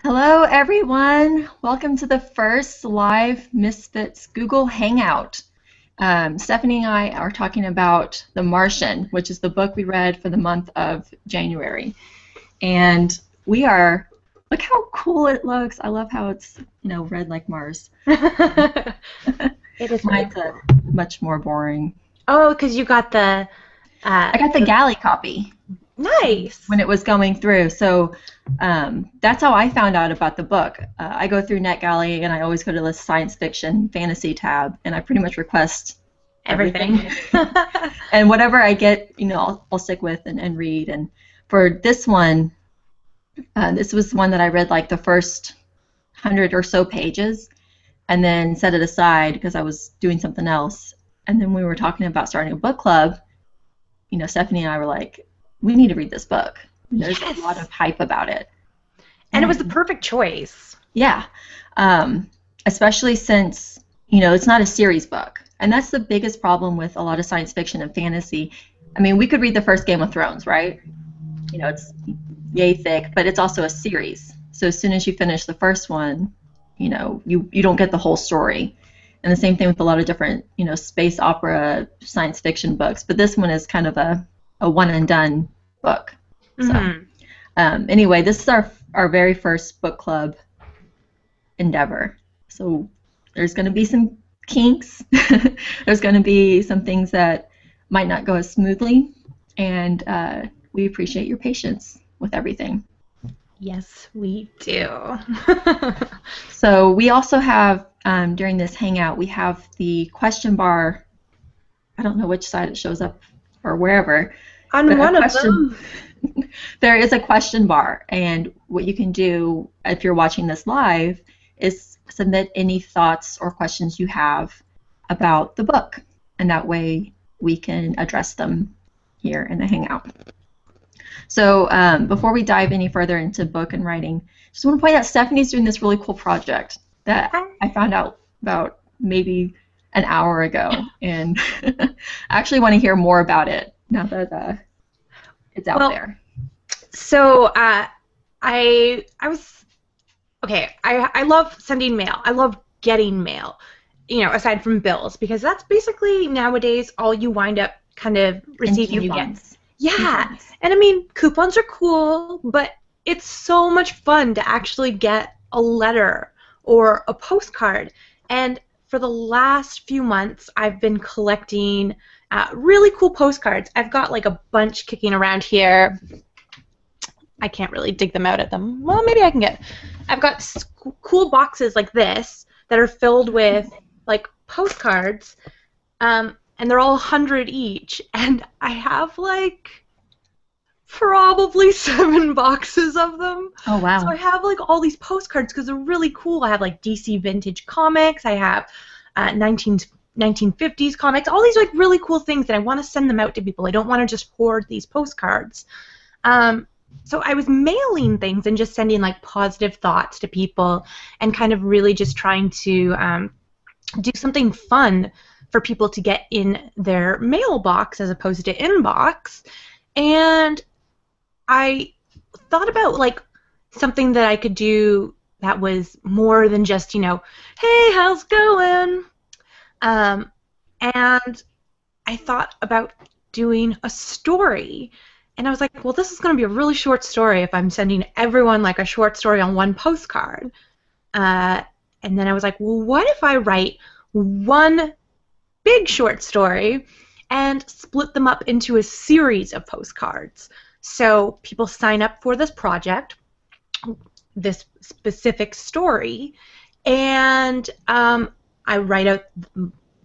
Hello, everyone. Welcome to the first live Misfits Google Hangout. Stephanie and I are talking about The Martian, which is the book we read for the month of January. And look how cool it looks. I love how it's, red like Mars. It is really Mine's cool. much more boring. Oh, because you got I got the galley copy nice. when it was going through. So that's how I found out about the book. I go through NetGalley and I always go to the science fiction fantasy tab and I pretty much request everything. And whatever I get, I'll stick with and read. And for this one, this was one that I read like the first 100 or so pages and then set it aside because I was doing something else. And then we were talking about starting a book club. Stephanie and I were like, we need to read this book. There's Yes. a lot of hype about it. And it was the perfect choice. Yeah, especially since, it's not a series book. And that's the biggest problem with a lot of science fiction and fantasy. I mean, we could read the first Game of Thrones, right? It's yay thick, but it's also a series. So as soon as you finish the first one, you don't get the whole story. And the same thing with a lot of different, space opera, science fiction books. But this one is kind of a one and done book. So anyway, this is our very first book club endeavor. So there's going to be some kinks. There's going to be some things that might not go as smoothly, and we appreciate your patience with everything. Yes, we do. So we also have, during this hangout, we have the question bar. I don't know which side it shows up or wherever. On one of them. There is a question bar, and what you can do if you're watching this live is submit any thoughts or questions you have about the book, and that way we can address them here in the hangout. So before we dive any further into book and writing, just want to point out Stephanie's doing this really cool project that I found out about maybe an hour ago, and I actually want to hear more about it now that it's out there. So I was okay. I love sending mail. I love getting mail. Aside from bills, because that's basically nowadays all you wind up kind of receiving. You get. Yeah, and I mean, coupons are cool, but it's so much fun to actually get a letter or a postcard. And for the last few months, I've been collecting really cool postcards. I've got like a bunch kicking around here. I can't really dig them out at them. Well, maybe I can get. I've got cool boxes like this that are filled with like postcards. And they're all 100 each, and I have like probably 7 boxes of them. Oh wow! So I have like all these postcards because they're really cool. I have like DC vintage comics. I have 1950s comics. All these like really cool things, and I want to send them out to people. I don't want to just hoard these postcards. So I was mailing things and just sending like positive thoughts to people, and kind of really just trying to do something fun for people to get in their mailbox as opposed to inbox. And I thought about like something that I could do that was more than just, hey, how's it going? And I thought about doing a story. And I was like, well, this is going to be a really short story if I'm sending everyone like a short story on one postcard. And then I was like, well, what if I write one big short story and split them up into a series of postcards? So people sign up for this project, this specific story, and I write out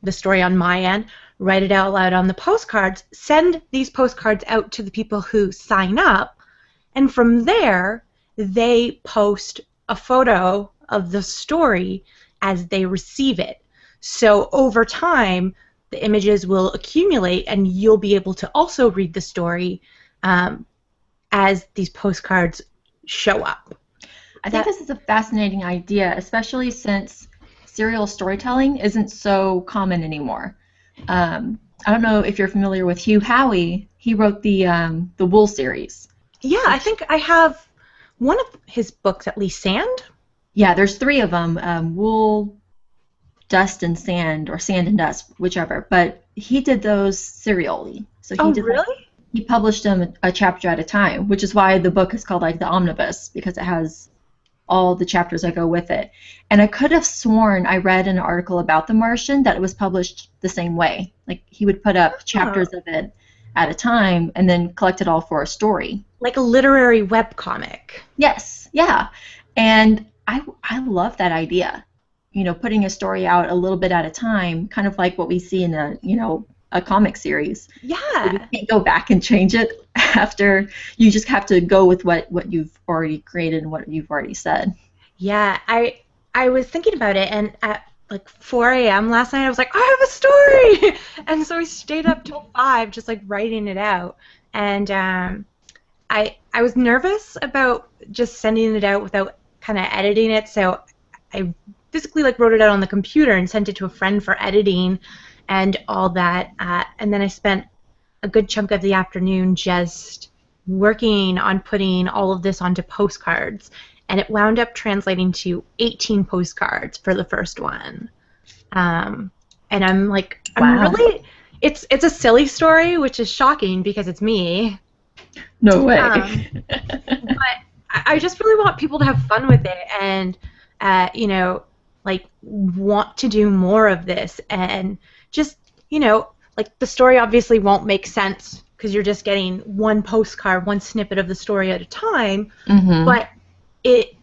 the story on my end, write it out loud on the postcards, send these postcards out to the people who sign up, and from there they post a photo of the story as they receive it. So over time, the images will accumulate, and you'll be able to also read the story as these postcards show up. I think this is a fascinating idea, especially since serial storytelling isn't so common anymore. I don't know if you're familiar with Hugh Howey. He wrote the Wool series. Yeah, I think I have one of his books, at least, Sand? Yeah, there's 3 of them, Wool, Dust, and Sand, or Sand and Dust, whichever. But he did those serially. So he Oh, did really? he published them a chapter at a time, which is why the book is called like the omnibus, because it has all the chapters that go with it. And I could have sworn I read an article about The Martian that it was published the same way. Like he would put up chapters of it at a time and then collect it all for a story. Like a literary webcomic. Yes, yeah. And I love that idea. You know, putting a story out a little bit at a time, kind of like what we see in a comic series. Yeah. You can't go back and change it after. You just have to go with what you've already created and what you've already said. Yeah, I was thinking about it, and at like 4 a.m. last night, I was like, I have a story! And so I stayed up till 5 just like writing it out. And I was nervous about just sending it out without kind of editing it, so I physically like wrote it out on the computer and sent it to a friend for editing and all that. And then I spent a good chunk of the afternoon just working on putting all of this onto postcards. And it wound up translating to 18 postcards for the first one. And I'm like, Wow. it's a silly story, which is shocking because it's me. No way. But I just really want people to have fun with it and, like want to do more of this and just, like the story obviously won't make sense because you're just getting one postcard, one snippet of the story at a time, but it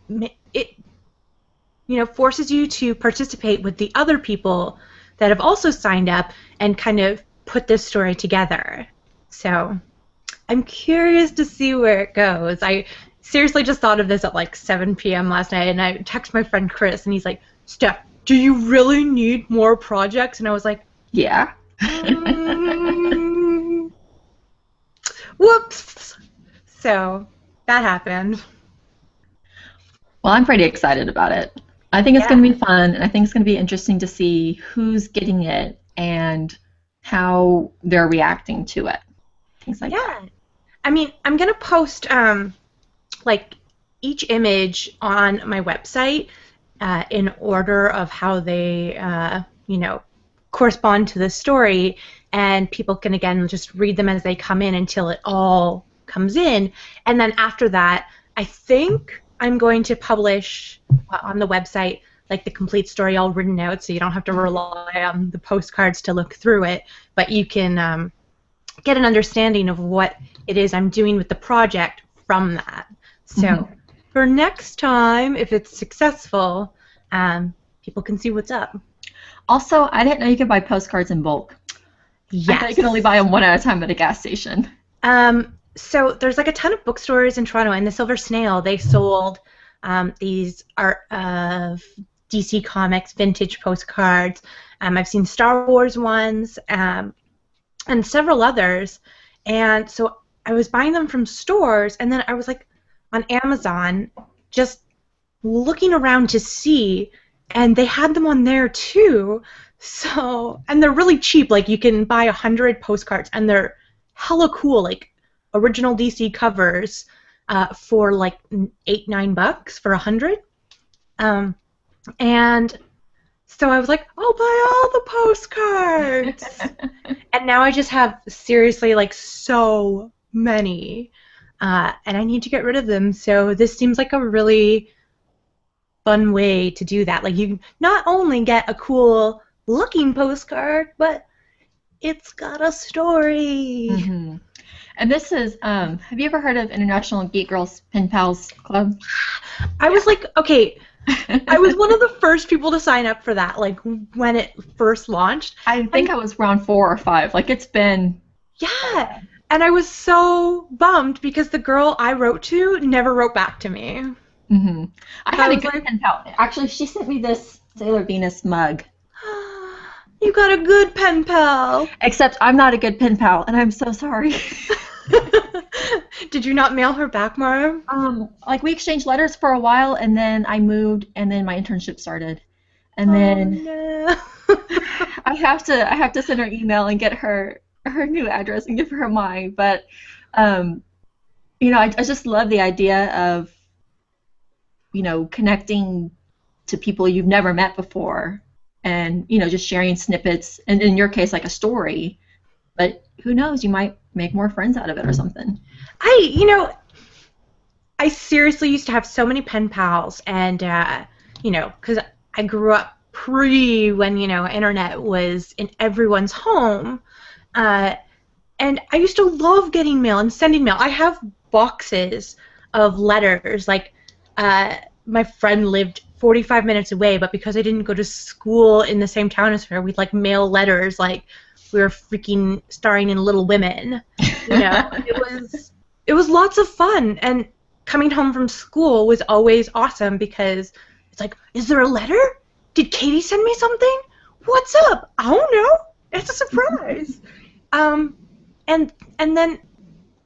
forces you to participate with the other people that have also signed up and kind of put this story together. So I'm curious to see where it goes. I seriously just thought of this at like 7 p.m. last night, and I texted my friend Chris, and he's like, Steph, do you really need more projects? And I was like, yeah. Whoops. So that happened. Well, I'm pretty excited about it. I think it's going to be fun, and I think it's going to be interesting to see who's getting it and how they're reacting to it. Things like that. I mean, I'm going to post like each image on my website in order of how they, correspond to the story, and people can, again, just read them as they come in until it all comes in. And then after that, I think I'm going to publish on the website like the complete story all written out, so you don't have to rely on the postcards to look through it, but you can get an understanding of what it is I'm doing with the project from that. So for next time, if it's successful, people can see what's up. Also, I didn't know you could buy postcards in bulk. Yes. I thought you could only buy them one at a time at a gas station. So there's like a ton of bookstores in Toronto, and the Silver Snail, they sold these Art of DC Comics vintage postcards. I've seen Star Wars ones and several others. And so I was buying them from stores, and then I was like on Amazon just looking around to see, and they had them on there too. So, and they're really cheap. Like you can buy 100 postcards, and they're hella cool, like original DC covers for like $8-9 for 100. And so I was like, I'll buy all the postcards. And now I just have seriously like so many, and I need to get rid of them. So this seems like a really fun way to do that. Like you not only get a cool looking postcard, but it's got a story. And this is, have you ever heard of International Geek Girls Pen Pals Club? I was like, okay, I was one of the first people to sign up for that, like when it first launched. I think I was around 4 or 5. Like it's been... Yeah, and I was so bummed because the girl I wrote to never wrote back to me. I had a good pen pal. Actually, she sent me this Sailor Venus mug. You got a good pen pal. Except I'm not a good pen pal, and I'm so sorry. Did you not mail her back, Mara? Like we exchanged letters for a while, and then I moved, and then my internship started, and then no. I have to send her email and get her new address and give her mine. But I just love the idea of connecting to people you've never met before, and just sharing snippets, and in your case, like a story. But who knows? You might make more friends out of it or something. I seriously used to have so many pen pals, and because I grew up pre when internet was in everyone's home, and I used to love getting mail and sending mail. I have boxes of letters. Like, my friend lived 45 minutes away, but because I didn't go to school in the same town as her, we'd like mail letters like we were freaking starring in Little Women. It was lots of fun, and coming home from school was always awesome because it's like, is there a letter? Did Katie send me something? What's up? I don't know. It's a surprise. And then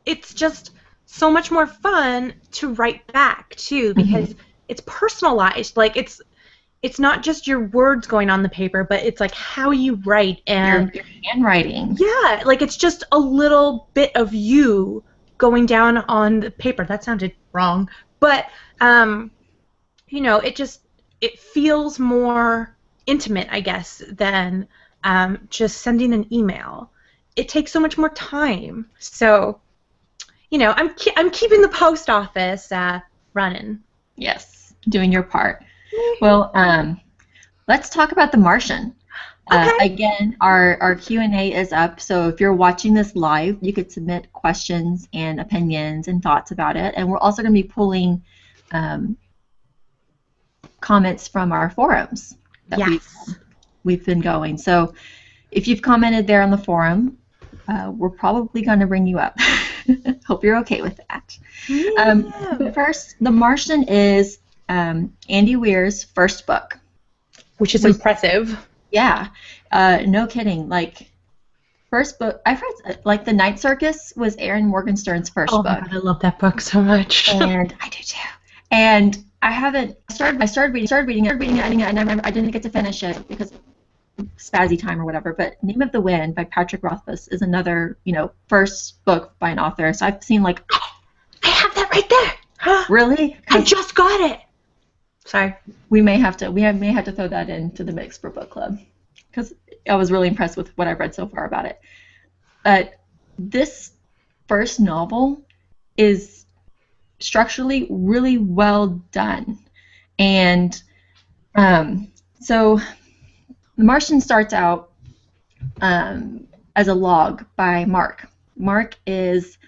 it's just so much more fun to write back too, because it's personalized. Like, it's not just your words going on the paper, but it's like how you write and your handwriting. Yeah, like it's just a little bit of you going down on the paper. That sounded wrong, but it feels more intimate, I guess, than just sending an email. It takes so much more time. So, I'm keeping the post office running. Yes, doing your part. Well, let's talk about The Martian. Okay. Again, our Q&A is up, so if you're watching this live, you could submit questions and opinions and thoughts about it. And we're also going to be pulling comments from our forums that we've been going. So if you've commented there on the forum, we're probably going to bring you up. Hope you're okay with that. Yeah. But first, The Martian is Andy Weir's first book. Which is impressive. Yeah, no kidding. Like, first book, I've read, like, The Night Circus was Aaron Morgenstern's first book. Oh my God, I love that book so much. And I do too. And I started reading it, and I didn't get to finish it because spazzy time or whatever. But Name of the Wind by Patrick Rothfuss is another, first book by an author. So I've seen, like, I have that right there. Huh? Really? I just got it. Sorry. We may have to throw that into the mix for book club, because I was really impressed with what I've read so far about it. But this first novel is structurally really well done, and so The Martian starts out as a log by Mark. Mark is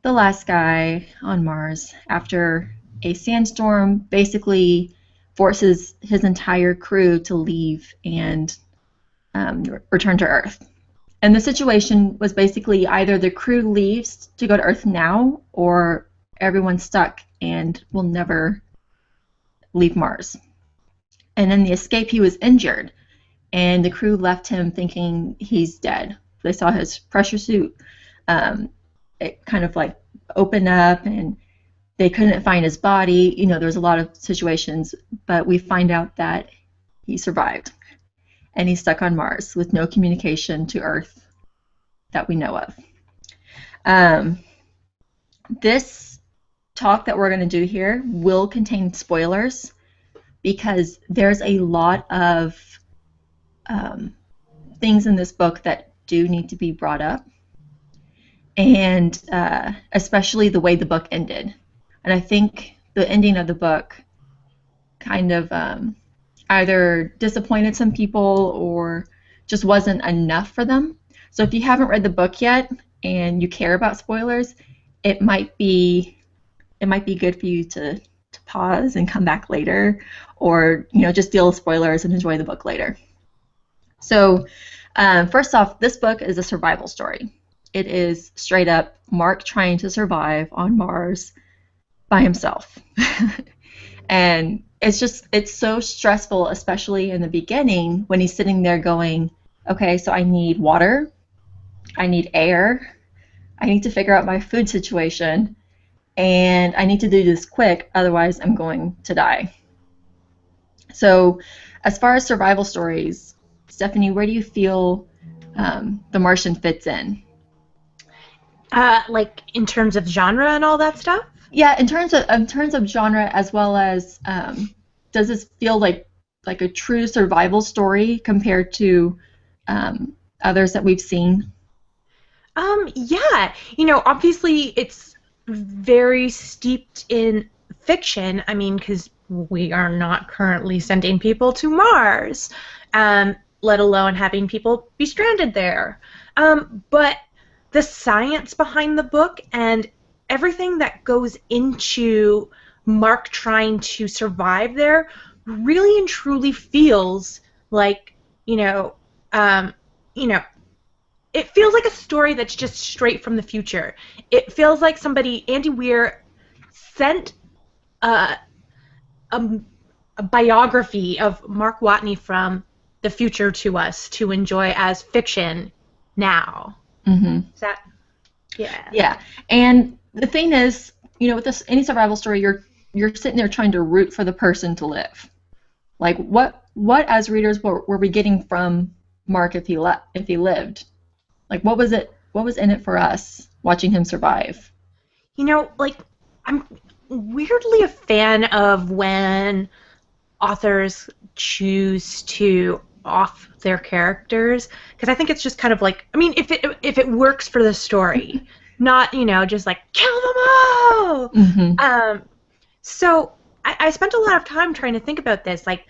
the last guy on Mars after a sandstorm basically forces his entire crew to leave and return to Earth. And the situation was basically either the crew leaves to go to Earth now, or everyone's stuck and will never leave Mars. And in the escape, he was injured, and the crew left him thinking he's dead. They saw his pressure suit it kind of like open up, and they couldn't find his body. There was a lot of situations, but we find out that he survived, and he's stuck on Mars with no communication to Earth that we know of. This talk that we're going to do here will contain spoilers, because there's a lot of things in this book that do need to be brought up, and especially the way the book ended. And I think the ending of the book kind of either disappointed some people or just wasn't enough for them. So if you haven't read the book yet and you care about spoilers, it might be good for you to pause and come back later, or just deal with spoilers and enjoy the book later. So first off, this book is a survival story. It is straight up Mark trying to survive on Mars by himself. And it's so stressful, especially in the beginning when he's sitting there going, okay, so I need water, I need air, I need to figure out my food situation, and I need to do this quick, otherwise I'm going to die. So as far as survival stories, Stephanie, where do you feel The Martian fits in? Like in terms of genre and all that stuff? Yeah, in terms of genre as well as does this feel like a true survival story compared to others that we've seen? Yeah, obviously it's very steeped in fiction. I mean, because we are not currently sending people to Mars, let alone having people be stranded there. But the science behind the book and everything that goes into Mark trying to survive there really and truly feels like, you know, um, you know, it feels like a story that's just straight from the future. It feels like somebody, Andy Weir, sent a, a, a biography of Mark Watney from the future to us to enjoy as fiction now. Mm-hmm. Is that, yeah. Yeah, and the thing is, with this any survival story, you're sitting there trying to root for the person to live. Like what as readers were we getting from Mark if he lived? Like what was it? What was in it for us watching him survive? Like, I'm weirdly a fan of when authors choose to off their characters because I think it's just kind of like, I mean, if it works for the story, not just like kill them all. Mm-hmm. So I spent a lot of time trying to think about this. Like,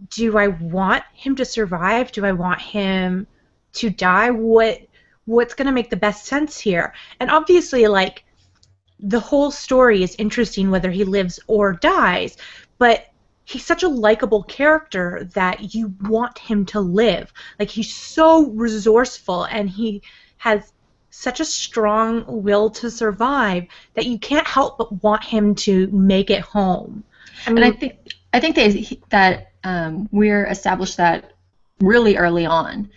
do I want him to survive? Do I want him to die? What's going to make the best sense here? And obviously, like, the whole story is interesting whether he lives or dies, but he's such a likable character that you want him to live. Like, he's so resourceful and he has such a strong will to survive that you can't help but want him to make it home. I mean, And I think that Weir established that really early on.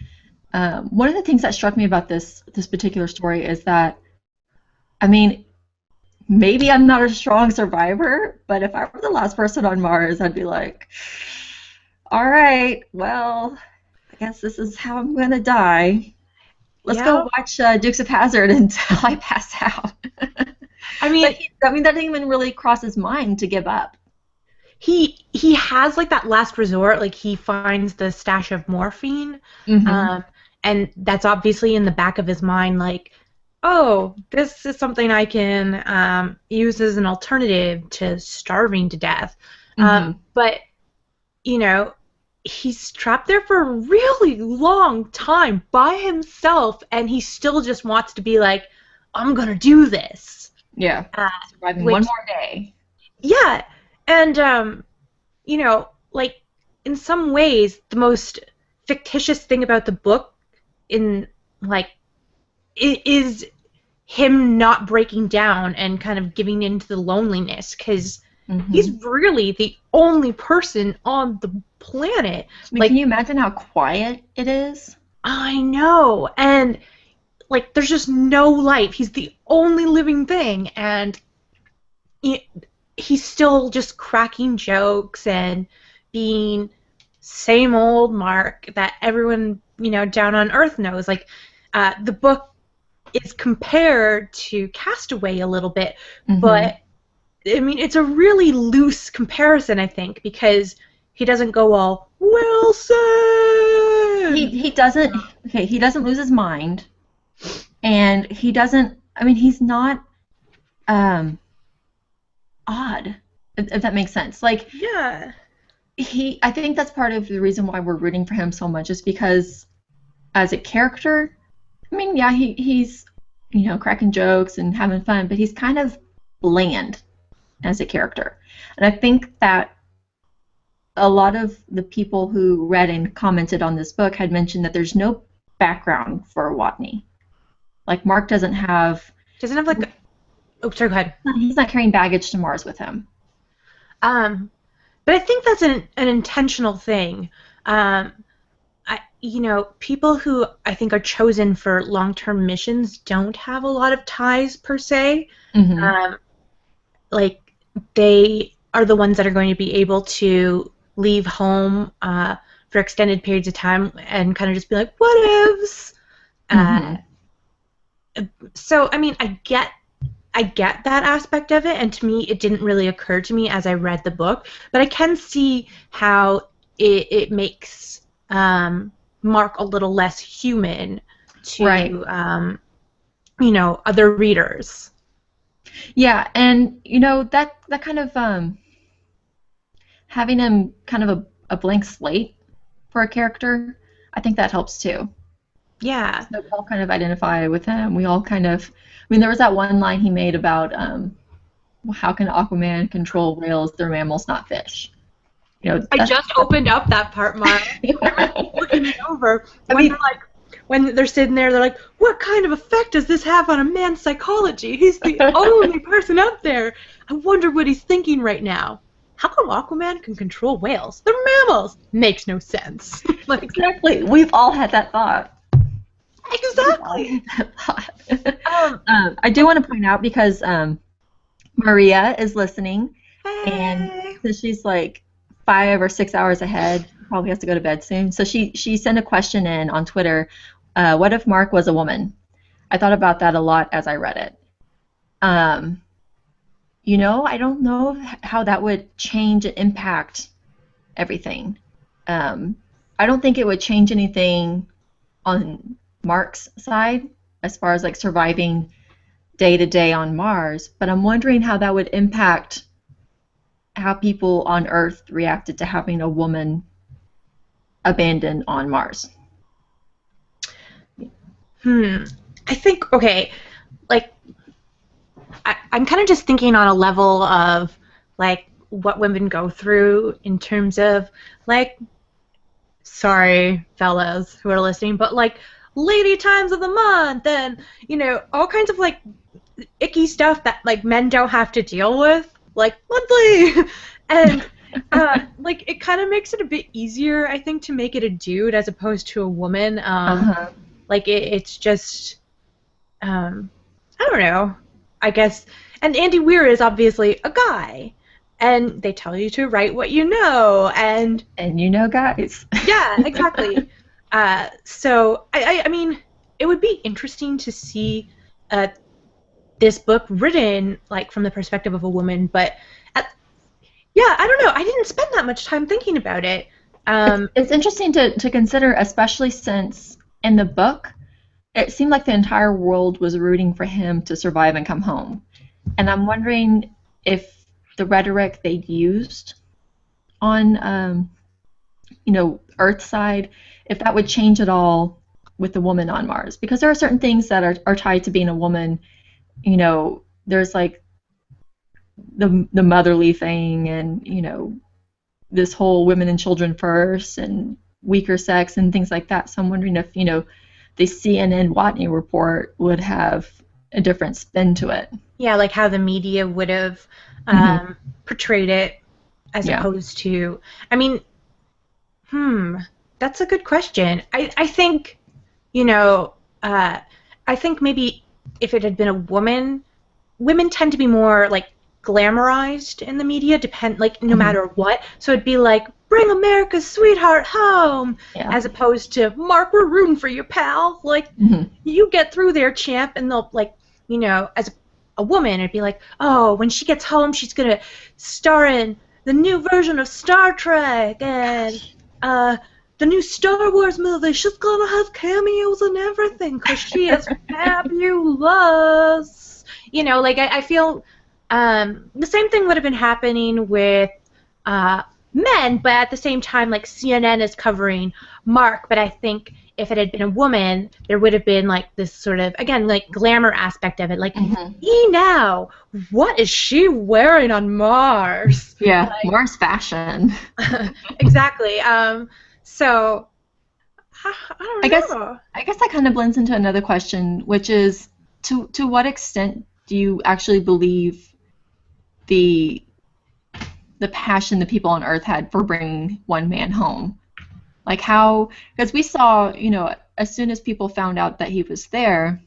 One of the things that struck me about this particular story is that, I mean, maybe I'm not a strong survivor, but if I were the last person on Mars, I'd be like, all right, well, I guess this is how I'm gonna die. Let's yeah. go watch Dukes of Hazzard until I pass out. I mean, That didn't even really cross his mind to give up. he has like that last resort. Like, he finds the stash of morphine, Mm-hmm. and that's obviously in the back of his mind. Like, oh, this is something I can use as an alternative to starving to death. Mm-hmm. But he's trapped there for a really long time by himself, and he still just wants to be like, I'm gonna do this. Yeah, surviving Which, one more day. yeah, and like, in some ways, the most fictitious thing about the book, in like, is him not breaking down and kind of giving into the loneliness, because Mm-hmm. he's really the only person on the planet. I mean, Like, can you imagine how quiet it is? I know, and like, there's just no life. He's the only living thing, and he's still just cracking jokes and being same old Mark that everyone down on Earth knows. Like, the book is compared to Castaway a little bit, Mm-hmm. but I mean, it's a really loose comparison, I think, because he doesn't go all Wilson. He doesn't. Okay, he doesn't lose his mind, and he doesn't. I mean, he's not odd, if that makes sense. Like, Yeah. I think that's part of the reason why we're rooting for him so much, is because as a character, I mean, yeah, he's cracking jokes and having fun, but he's kind of bland as a character. And I think that a lot of the people who read and commented on this book had mentioned that there's no background for Watney. Like, Mark doesn't have. Doesn't have like. Oh, sorry. Go ahead. He's not carrying baggage to Mars with him. But I think that's an intentional thing. People who I think are chosen for long-term missions don't have a lot of ties per se. Mm-hmm. Like, they are the ones that are going to be able to leave home for extended periods of time and kind of just be like, what ifs? Mm-hmm. So, I mean, I get I get that aspect of it, and to me, it didn't really occur to me as I read the book. But I can see how it makes Mark a little less human to, Right. Other readers. Yeah, and that kind of having him kind of a blank slate for a character, I think that helps too. Yeah. So we all kind of identify with him. We all kind of, I mean, there was that one line he made about how can Aquaman control whales? They're mammals, not fish. I just opened up that part, Mark. I'm looking it over. When they're sitting there, they're like, what kind of effect does this have on a man's psychology? He's the only person out there. I wonder what he's thinking right now. How come Aquaman can control whales? They're mammals. Makes no sense. Exactly. We've all had that thought. Exactly. I do want to point out because Maria is listening, Hey. and so she's like 5 or 6 hours ahead. Probably has to go to bed soon. So she sent a question in on Twitter. What if Mark was a woman? I thought about that a lot as I read it. I don't know how that would change and impact everything. I don't think it would change anything on Mark's side as far as like surviving day to day on Mars, but I'm wondering how that would impact how people on Earth reacted to having a woman abandoned on Mars. I think, okay, like, I'm kind of just thinking on a level of, like, what women go through in terms of, like, sorry, fellas who are listening, but, like, lady times of the month and, all kinds of, like, icky stuff that, like, men don't have to deal with, like, monthly. And, like, it kind of makes it a bit easier, I think, to make it a dude as opposed to a woman. Like, it's just, I don't know, I guess. And Andy Weir is obviously a guy. And they tell you to write what you know. And guys. Yeah, exactly. So, I mean, it would be interesting to see this book written, like, from the perspective of a woman. But, yeah, I don't know. I didn't spend that much time thinking about it. It's interesting to consider, especially since in the book, it seemed like the entire world was rooting for him to survive and come home. And I'm wondering if the rhetoric they used on, Earth side, if that would change at all with the woman on Mars. Because there are certain things that are tied to being a woman. There's like the motherly thing and, this whole women and children first and weaker sex and things like that. So I'm wondering if, the CNN Watney report would have a different spin to it. Yeah, like how the media would have portrayed it as opposed to... I mean, that's a good question. I think, I think maybe if it had been a woman, women tend to be more, like, glamorized in the media, no matter what. So it'd be like, bring America's sweetheart home, as opposed to, Mark, we're rooting for you, pal. Like, you get through there, champ. And they'll, like, as a woman, it'd be like, oh, when she gets home, she's going to star in the new version of Star Trek and the new Star Wars movie. She's going to have cameos and everything because she is fabulous. Like, I feel... the same thing would have been happening with men, but at the same time, like, CNN is covering Mark, but I think if it had been a woman, there would have been, like, this sort of, again, like, glamour aspect of it, like, now, what is she wearing on Mars? Yeah, like, Mars fashion. Exactly. So, I don't know. I guess that kind of blends into another question, which is, to what extent do you actually believe the passion the people on Earth had for bringing one man home? Like how, because we saw, as soon as people found out that he was there,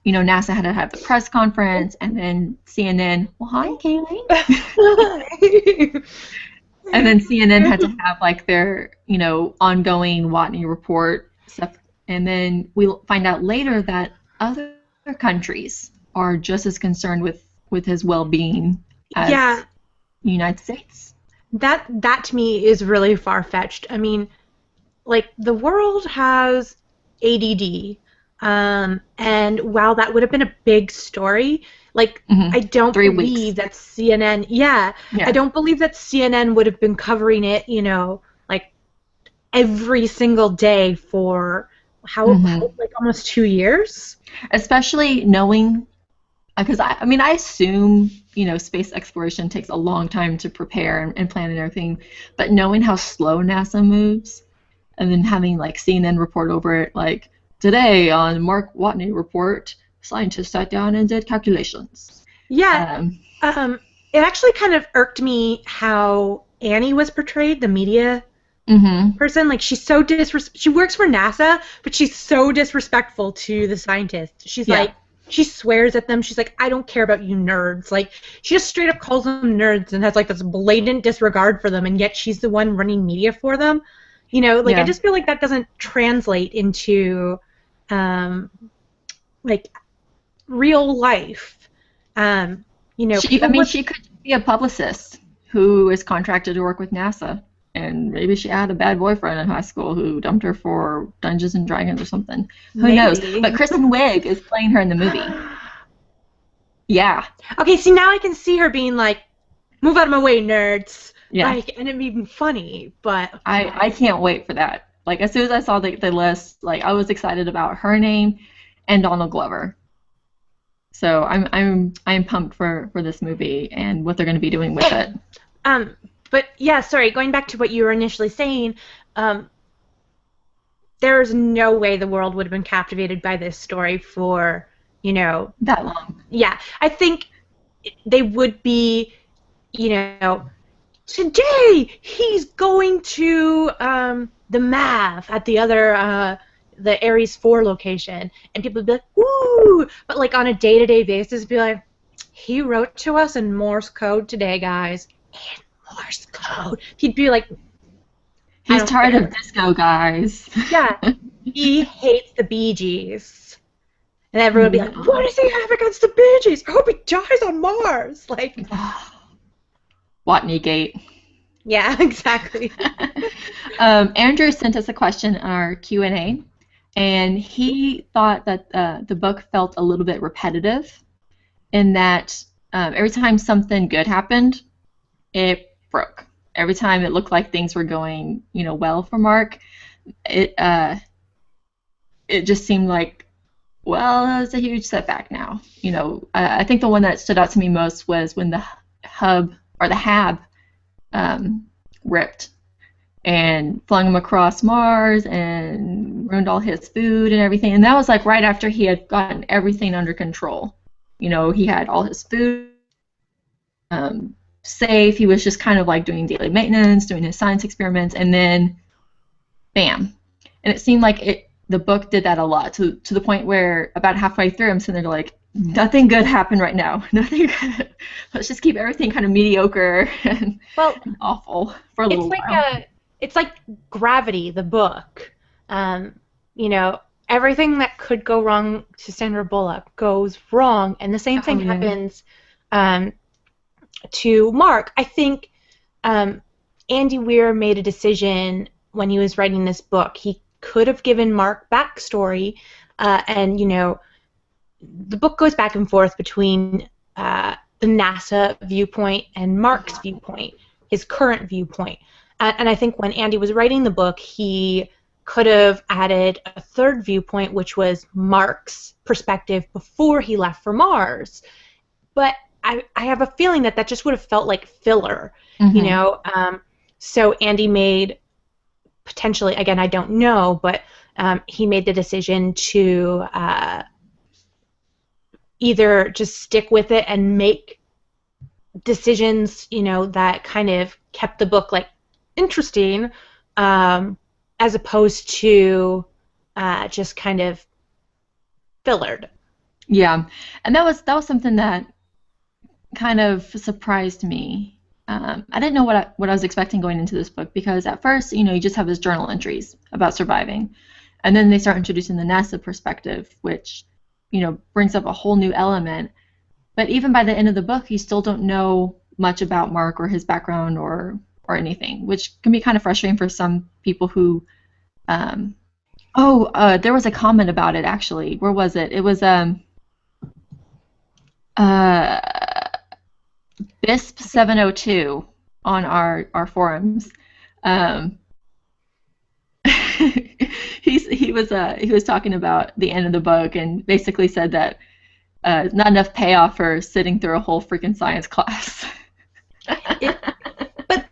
NASA had to have the press conference, and then CNN, well, hi, Kaylee. And then CNN had to have, like, their, ongoing Watney report stuff. And then we'll find out later that other countries are just as concerned with his well-being as Yeah, the United States. that to me is really far-fetched. I mean, like the world has ADD, and while that would have been a big story, like I don't 3 weeks. believe that CNN, yeah, I Yeah. don't believe that CNN would have been covering it, like every single day for how hmm like almost 2 years. Especially knowing, because I mean, I assume, space exploration takes a long time to prepare and plan and everything, but knowing how slow NASA moves, and then having like CNN report over it, like today on Mark Watney report, scientists sat down and did calculations. Yeah, Um, um, it actually kind of irked me how Annie was portrayed, the media hmm person. Like she's so she works for NASA, but she's so disrespectful to the scientists. She's yeah, like she swears at them. She's like, I don't care about you nerds. Like she just straight up calls them nerds and has like this blatant disregard for them, and yet she's the one running media for them. Like I yeah. just feel like that doesn't translate into um like real life. Um, I people mean, with she could be a publicist who is contracted to work with NASA, and maybe she had a bad boyfriend in high school who dumped her for Dungeons and Dragons or something. Who knows? But maybe. Kristen Wiig is playing her in the movie. Yeah, Okay, see now I can see her being like, "Move out of my way, nerds!" yeah. Like, and it'd be funny, but I can't wait for that. Like as soon as I saw the list, like I was excited about her name and Donald Glover. So I'm pumped for this movie and what they're going to be doing with it. um, but yeah, sorry. Going back to what you were initially saying, um, there's no way the world would have been captivated by this story for, you know, That long. yeah. I think they would be, you know, today he's going to the Mav at the Ares 4 location, and people would be like, woo! But like on a day-to-day basis, be like, he wrote to us in Morse code today, guys. In Morse code. He'd be like, I He's don't tired care. of disco, guys. Yeah, he hates the Bee Gees. And everyone would be like, what does he have against the Bee Gees? I hope he dies on Mars. Like, Watney Gate. yeah, exactly. Andrew sent us a question in our Q&A, and he thought that the book felt a little bit repetitive in that every time something good happened, it broke. Every time it looked like things were going, well for Mark, it it just seemed like, well, it's a huge setback now. I think the one that stood out to me most was when the hub or the hab ripped and flung him across Mars and ruined all his food and everything. And that was like right after he had gotten everything under control. He had all his food safe. He was just kind of like doing daily maintenance, doing his science experiments, and then bam. And it seemed like the book did that a lot to the point where about halfway through I'm sitting there like, nothing good happened right now. Nothing good. Let's just keep everything kind of mediocre and Well, awful for a little while. It's like Gravity, the book. Everything that could go wrong to Sandra Bullock goes wrong, and the same thing Oh, yeah. happens to Mark. I think Andy Weir made a decision when he was writing this book. He could have given Mark backstory, and the book goes back and forth between the NASA viewpoint and Mark's viewpoint, his current viewpoint. And I think when Andy was writing the book, he could have added a third viewpoint, which was Mark's perspective before he left for Mars. But I have a feeling that just would have felt like filler, So Andy made, potentially, again, I don't know, but he made the decision to either just stick with it and make decisions, that kind of kept the book like interesting, as opposed to just kind of fillered. Yeah, and that was something that kind of surprised me. I didn't know what I was expecting going into this book, because at first, you just have his journal entries about surviving, and then they start introducing the NASA perspective, which brings up a whole new element. But even by the end of the book, you still don't know much about Mark or his background or anything, which can be kind of frustrating for some people who. There was a comment about it actually. Where was it? It was BISP 702 on our forums. He was talking about the end of the book and basically said that not enough payoff for sitting through a whole freaking science class. But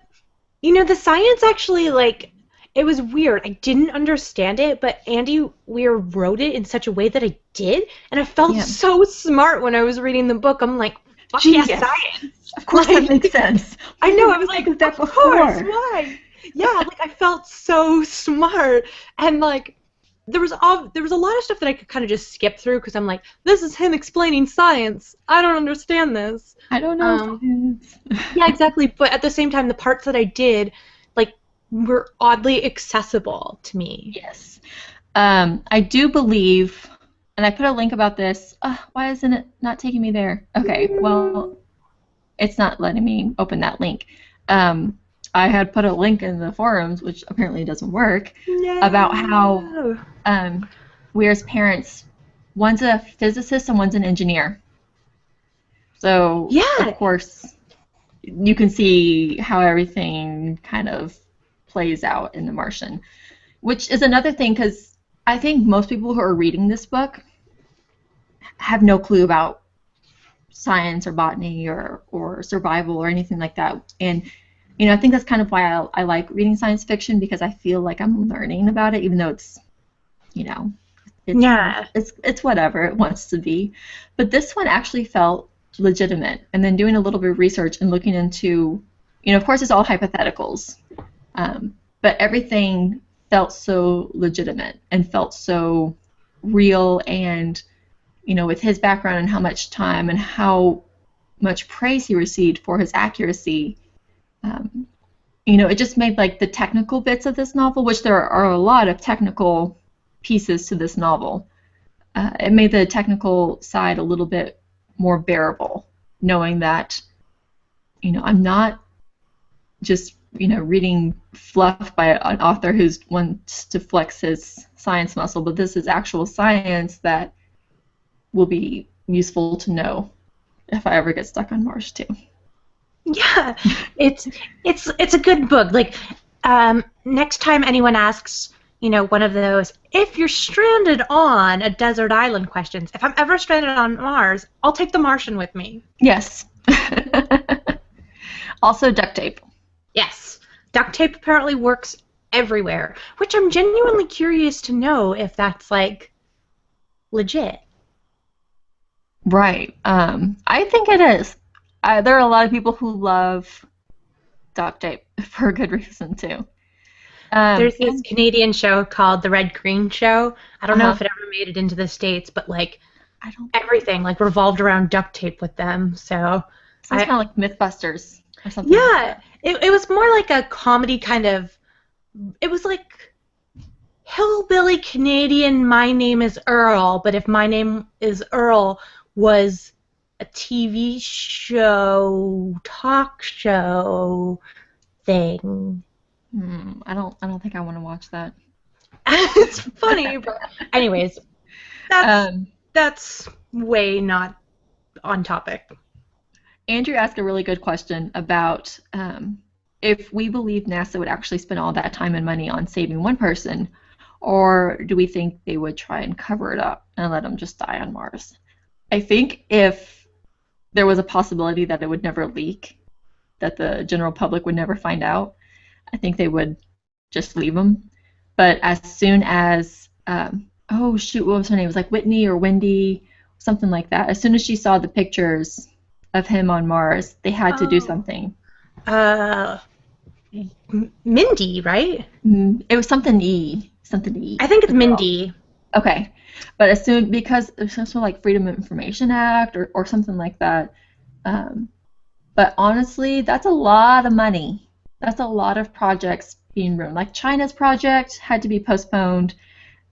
the science actually, like, it was weird. I didn't understand it, but Andy Weir wrote it in such a way that I did, and I felt so smart when I was reading the book. I'm like, fuck yeah, science. Of course, that makes sense. I know. I was like, of course, why? Yeah, like I felt so smart, and like there was a lot of stuff that I could kind of just skip through because I'm like, this is him explaining science. I don't understand this. I don't know. Yeah, exactly. But at the same time, the parts that I did, like, were oddly accessible to me. Yes. I do believe, and I put a link about this. Why isn't it not taking me there? Okay, well, it's not letting me open that link. I had put a link in the forums, which apparently doesn't work, about how Weir's parents, one's a physicist and one's an engineer. So, of course, you can see how everything kind of plays out in The Martian, which is another thing, because I think most people who are reading this book have no clue about science or botany or survival or anything like that. And I think that's kind of why I like reading science fiction, because I feel like I'm learning about it, even though it's whatever it wants to be. But this one actually felt legitimate. And then doing a little bit of research and looking into, of course it's all hypotheticals, but everything felt so legitimate and felt so real. And, with his background and how much time and how much praise he received for his accuracy, it just made like the technical bits of this novel, which there are a lot of technical pieces to this novel, it made the technical side a little bit more bearable, knowing that, I'm not just, reading fluff by an author who wants to flex his science muscle, but this is actual science that will be useful to know if I ever get stuck on Mars too. Yeah, it's a good book. Like, next time anyone asks, one of those, if you're stranded on a desert island questions, if I'm ever stranded on Mars, I'll take The Martian with me. Yes. Also duct tape. Yes. Duct tape apparently works everywhere, which I'm genuinely curious to know if that's, like, legit. Right. I think it is. There are a lot of people who love duct tape for a good reason, too. There's this Canadian show called The Red Green Show. I don't know if it ever made it into the States, but, like, everything, like, revolved around duct tape with them, so... Sounds kind of like Mythbusters or something. Yeah, like that. It was more like a comedy kind of... It was like hillbilly Canadian My Name is Earl, but if My Name is Earl was a TV show, talk show thing. I don't think I want to watch that. It's funny, but anyways, that's way not on topic. Andrew asked a really good question about if we believe NASA would actually spend all that time and money on saving one person, or do we think they would try and cover it up and let them just die on Mars? I think if there was a possibility that it would never leak, that the general public would never find out, I think they would just leave him. But as soon as, what was her name? It was like Whitney or Wendy, something like that. As soon as she saw the pictures of him on Mars, they had to do something. Mindy, right? It was something E. I think it's Mindy. Okay. But because there's some sort of like Freedom of Information Act or something like that. But honestly, that's a lot of money. That's a lot of projects being ruined. Like China's project had to be postponed,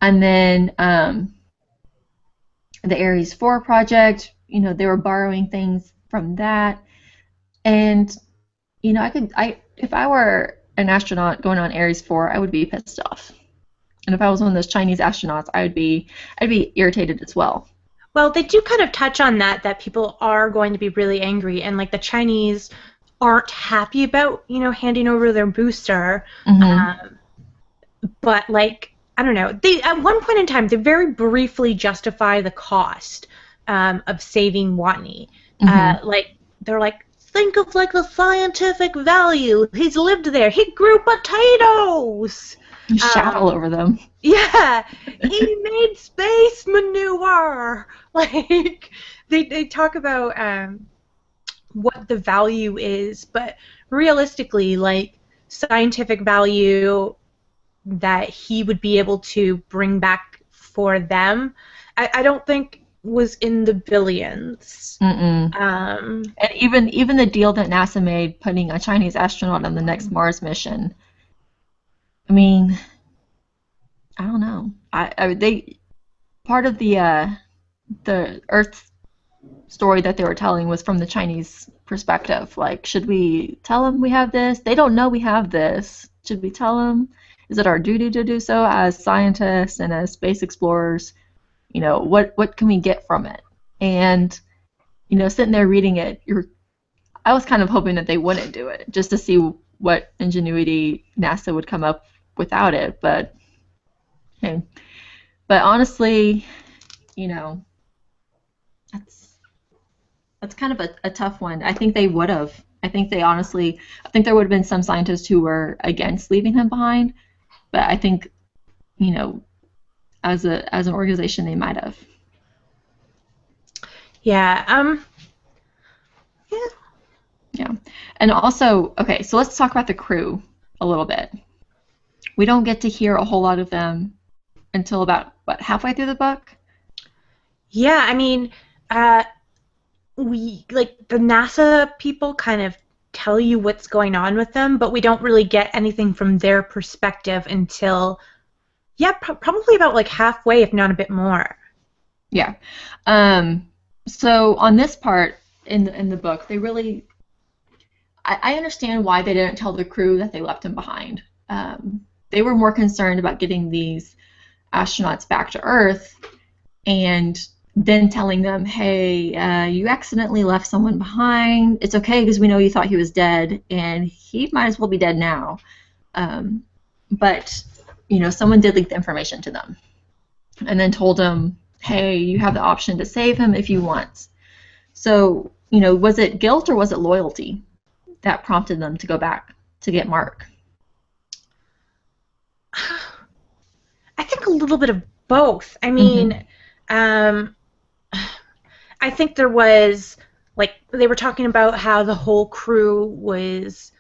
and then the Ares 4 project, they were borrowing things from that. And, if I were an astronaut going on Ares 4, I would be pissed off. And if I was one of those Chinese astronauts, I'd be irritated as well. Well, they do kind of touch on that people are going to be really angry, and like the Chinese aren't happy about, handing over their booster. Mm-hmm. But like, I don't know. They at one point in time they very briefly justify the cost of saving Watney. Mm-hmm. Like they're like, think of like the scientific value. He's lived there. He grew potatoes. Shat all over them. Yeah, he made space manure. Like they talk about what the value is, but realistically, like scientific value that he would be able to bring back for them, I don't think was in the billions. And even the deal that NASA made, putting a Chinese astronaut on the next Mars mission. I mean, I don't know. They part of the Earth story that they were telling was from the Chinese perspective. Like, should we tell them we have this? They don't know we have this. Should we tell them? Is it our duty to do so as scientists and as space explorers? What can we get from it? And sitting there reading it, I was kind of hoping that they wouldn't do it, just to see what ingenuity NASA would come up without it. But okay. But honestly, that's kind of a tough one. I think they would have. I think there would have been some scientists who were against leaving him behind. But I think, as an organization, they might have. Yeah. Yeah. Yeah. And also, okay, so let's talk about the crew a little bit. We don't get to hear a whole lot of them until about, halfway through the book? Yeah, I mean, we, like, the NASA people kind of tell you what's going on with them, but we don't really get anything from their perspective until, probably about, like, halfway, if not a bit more. Yeah. So on this part in the book, they really... I understand why they didn't tell the crew that they left him behind. They were more concerned about getting these astronauts back to Earth and then telling them, hey, you accidentally left someone behind. It's okay because we know you thought he was dead, and he might as well be dead now. But, someone did leak the information to them and then told them, hey, you have the option to save him if you want. So, was it guilt or was it loyalty that prompted them to go back to get Mark? I think a little bit of both. I mean, I think there was, like, they were talking about how the whole crew was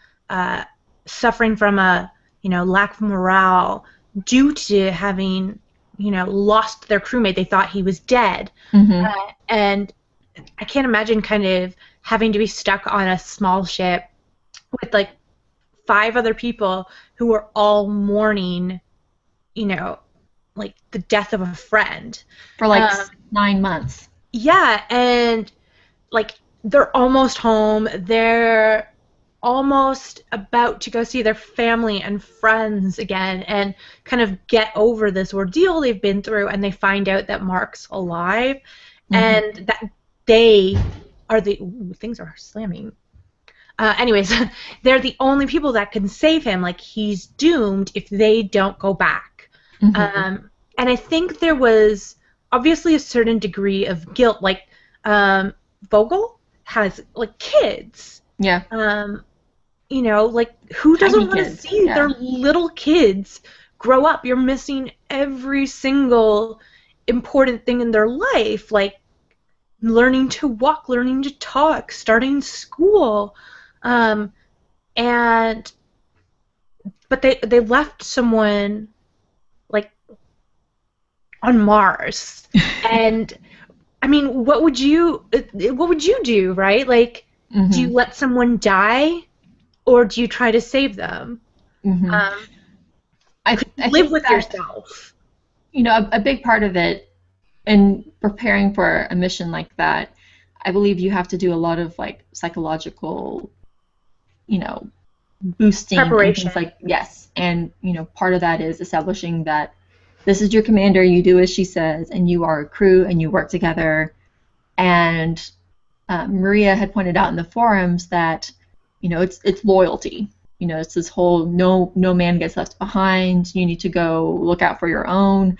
suffering from a, lack of morale due to having, lost their crewmate. They thought he was dead. And I can't imagine kind of having to be stuck on a small ship with, like, 5 other people who were all mourning, like, the death of a friend. For, like, 9 months. Yeah, and, like, they're almost home. They're almost about to go see their family and friends again and kind of get over this ordeal they've been through, and they find out that Mark's alive and that they are the... Ooh, things are slamming. Anyways, they're the only people that can save him. Like, he's doomed if they don't go back. And I think there was obviously a certain degree of guilt. Like, Vogel has, like, kids. Yeah. Like, who doesn't want to see Yeah. their little kids grow up? You're missing every single important thing in their life, like learning to walk, learning to talk, starting school. But they left someone, like, on Mars. And I mean, what would you do, right? Like, do you let someone die, or do you try to save them? I live with yourself. A big part of it, in preparing for a mission like that, I believe you have to do a lot of like psychological, you know, boosting and Preparation. things like yes. And part of that is establishing that this is your commander, you do as she says, and you are a crew and you work together. And Maria had pointed out in the forums that it's loyalty. It's this whole no man gets left behind. You need to go look out for your own.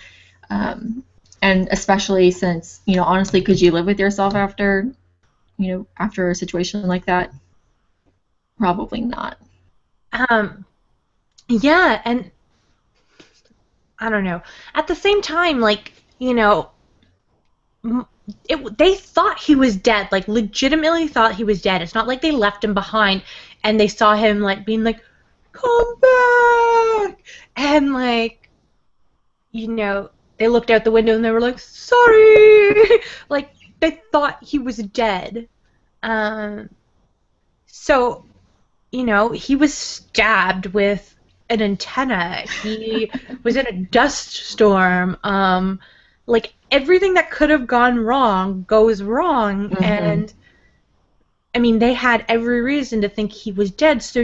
And especially since, honestly, could you live with yourself after a situation like that? Probably not. Yeah, and I don't know. At the same time, like, they thought he was dead, like legitimately thought he was dead. It's not like they left him behind and they saw him like being like, come back, and like, they looked out the window and they were like, sorry, like they thought he was dead. So, he was stabbed with an antenna. He was in a dust storm. Like everything that could have gone wrong goes wrong, Mm-hmm. and I mean they had every reason to think he was dead. So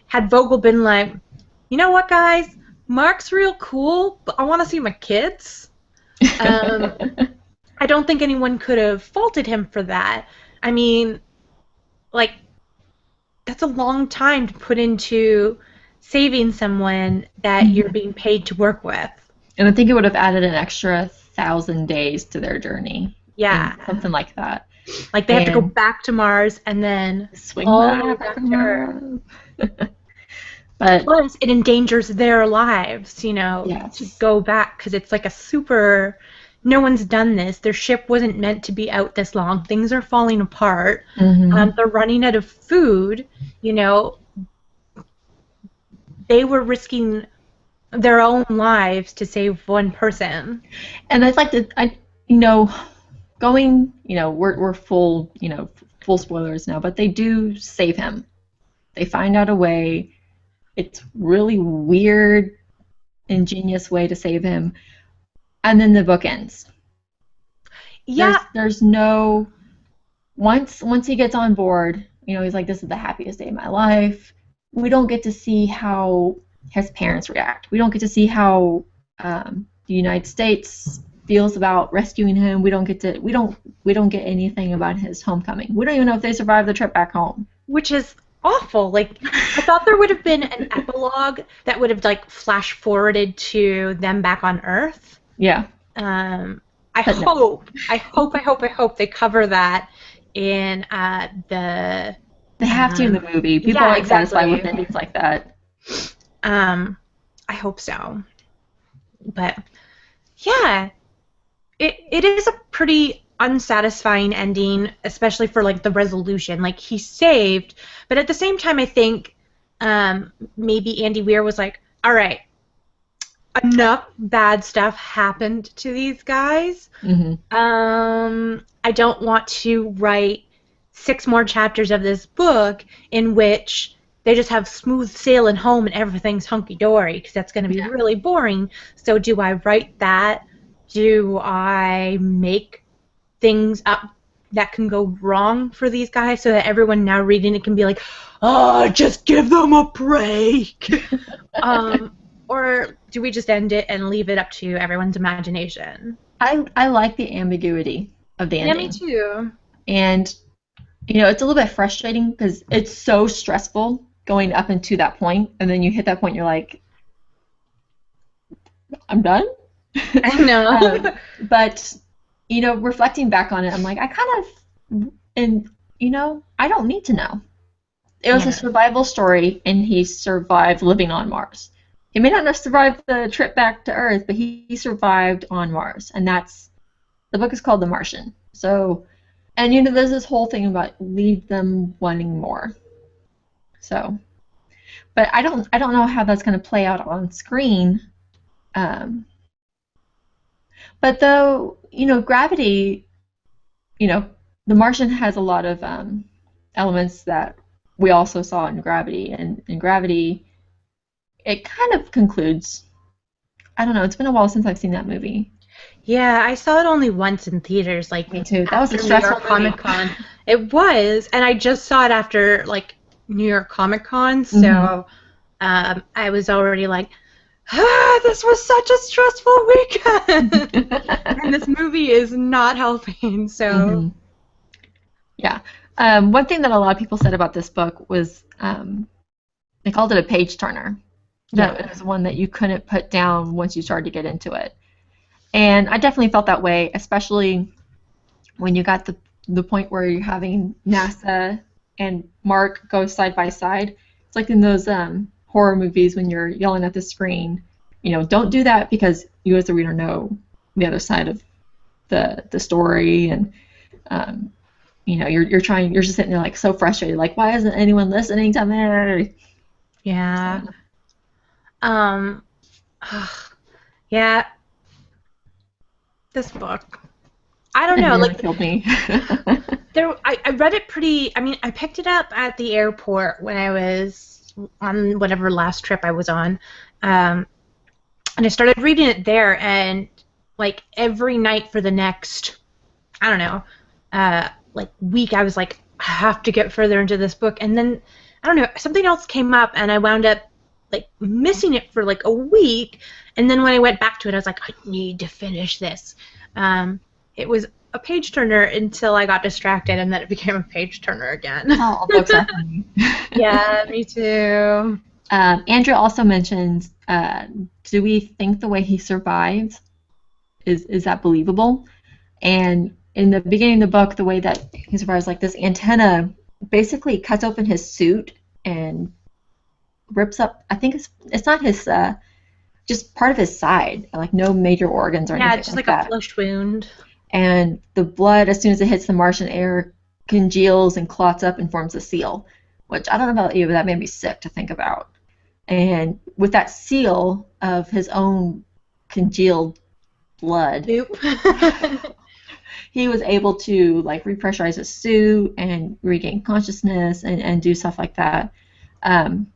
had Vogel been like, you know what, guys, Mark's real cool, but I want to see my kids. I don't think anyone could have faulted him for that. I mean, like, that's a long time to put into saving someone that you're being paid to work with. And I think it would have added an extra 1,000 days to their journey. Yeah. Something like that. Like they have to go back to Mars and then swing all the way back to Earth. But plus, it endangers their lives, yes. to go back, because it's like a super. No one's done this. Their ship wasn't meant to be out this long. Things are falling apart. Mm-hmm. They're running out of food. They were risking their own lives to save one person. And I'd like to, going, we're full, full spoilers now, but they do save him. They find out a way. It's really weird, ingenious way to save him. And then the book ends. Yeah. There's no, once he gets on board, he's like, this is the happiest day of my life. We don't get to see how his parents react. We don't get to see how the United States feels about rescuing him. We don't get anything about his homecoming. We don't even know if they survived the trip back home. Which is awful. Like, I thought there would have been an epilogue that would have like flash forwarded to them back on Earth. Yeah. I hope they cover that in the. They have to in the movie. People are satisfied with endings like that. I hope so. But yeah, it is a pretty unsatisfying ending, especially for like the resolution. Like, he's saved, but at the same time, I think maybe Andy Weir was like, all right, enough bad stuff happened to these guys. Mm-hmm. I don't want to write 6 more chapters of this book in which they just have smooth sailing home and everything's hunky-dory, because that's going to be really boring. So do I write that? Do I make things up that can go wrong for these guys so that everyone now reading it can be like, oh, just give them a break? Or do we just end it and leave it up to everyone's imagination? I like the ambiguity of the ending. Yeah, me too. And, it's a little bit frustrating because it's so stressful going up into that point, and then you hit that point, you're like, I'm done? I know. But, reflecting back on it, I'm like, I don't need to know. It was a survival story, and he survived living on Mars. He may not have survived the trip back to Earth, but he survived on Mars, and the book is called The Martian. So, and there's this whole thing about leave them wanting more. So, but I don't know how that's going to play out on screen. But though, Gravity, The Martian has a lot of elements that we also saw in Gravity, and in Gravity, it kind of concludes. I don't know. It's been a while since I've seen that movie. Yeah, I saw it only once in theaters, like Me too. That was a after New stressful York movie. Comic Con. It was, and I just saw it after like New York Comic Con, Hmm. so I was already like, this was such a stressful weekend, and this movie is not helping. So Hmm. Yeah. One thing that a lot of people said about this book was they called it a page turner. That yeah, it was one that you couldn't put down once you started to get into it. And I definitely felt that way, especially when you got the point where you're having NASA and Mark go side by side. It's like in those horror movies when you're yelling at the screen. Don't do that because you as the reader know the other side of the story, and um, you're just sitting there like so frustrated, like why isn't anyone listening to me? yeah, So, um, yeah, this book. I don't it know, nearly like killed me. I read it pretty. I mean, I picked it up at the airport when I was on whatever last trip I was on, um, and I started reading it there. And like every night for the next, I don't know, like week, I was like, I have to get further into this book. And then I don't know, something else came up, and I wound up like missing it for like a week. And then when I went back to it, I was like, I need to finish this. It was a page turner until I got distracted, and then it became a page turner again. All books are for me. Yeah, me too. Andrew also mentions, do we think the way he survived is that believable? And in the beginning of the book, the way that he survives, like this antenna basically cuts open his suit and rips up. I think it's not his, just part of his side, like no major organs or Yeah, anything it's just like like a that. flesh wound. And the blood, as soon as it hits the Martian air, congeals and clots up and forms a seal. Which I don't know about you, but that made me sick to think about. And with that seal of his own congealed blood, Nope. he was able to like repressurize his suit and regain consciousness and do stuff like that. Um,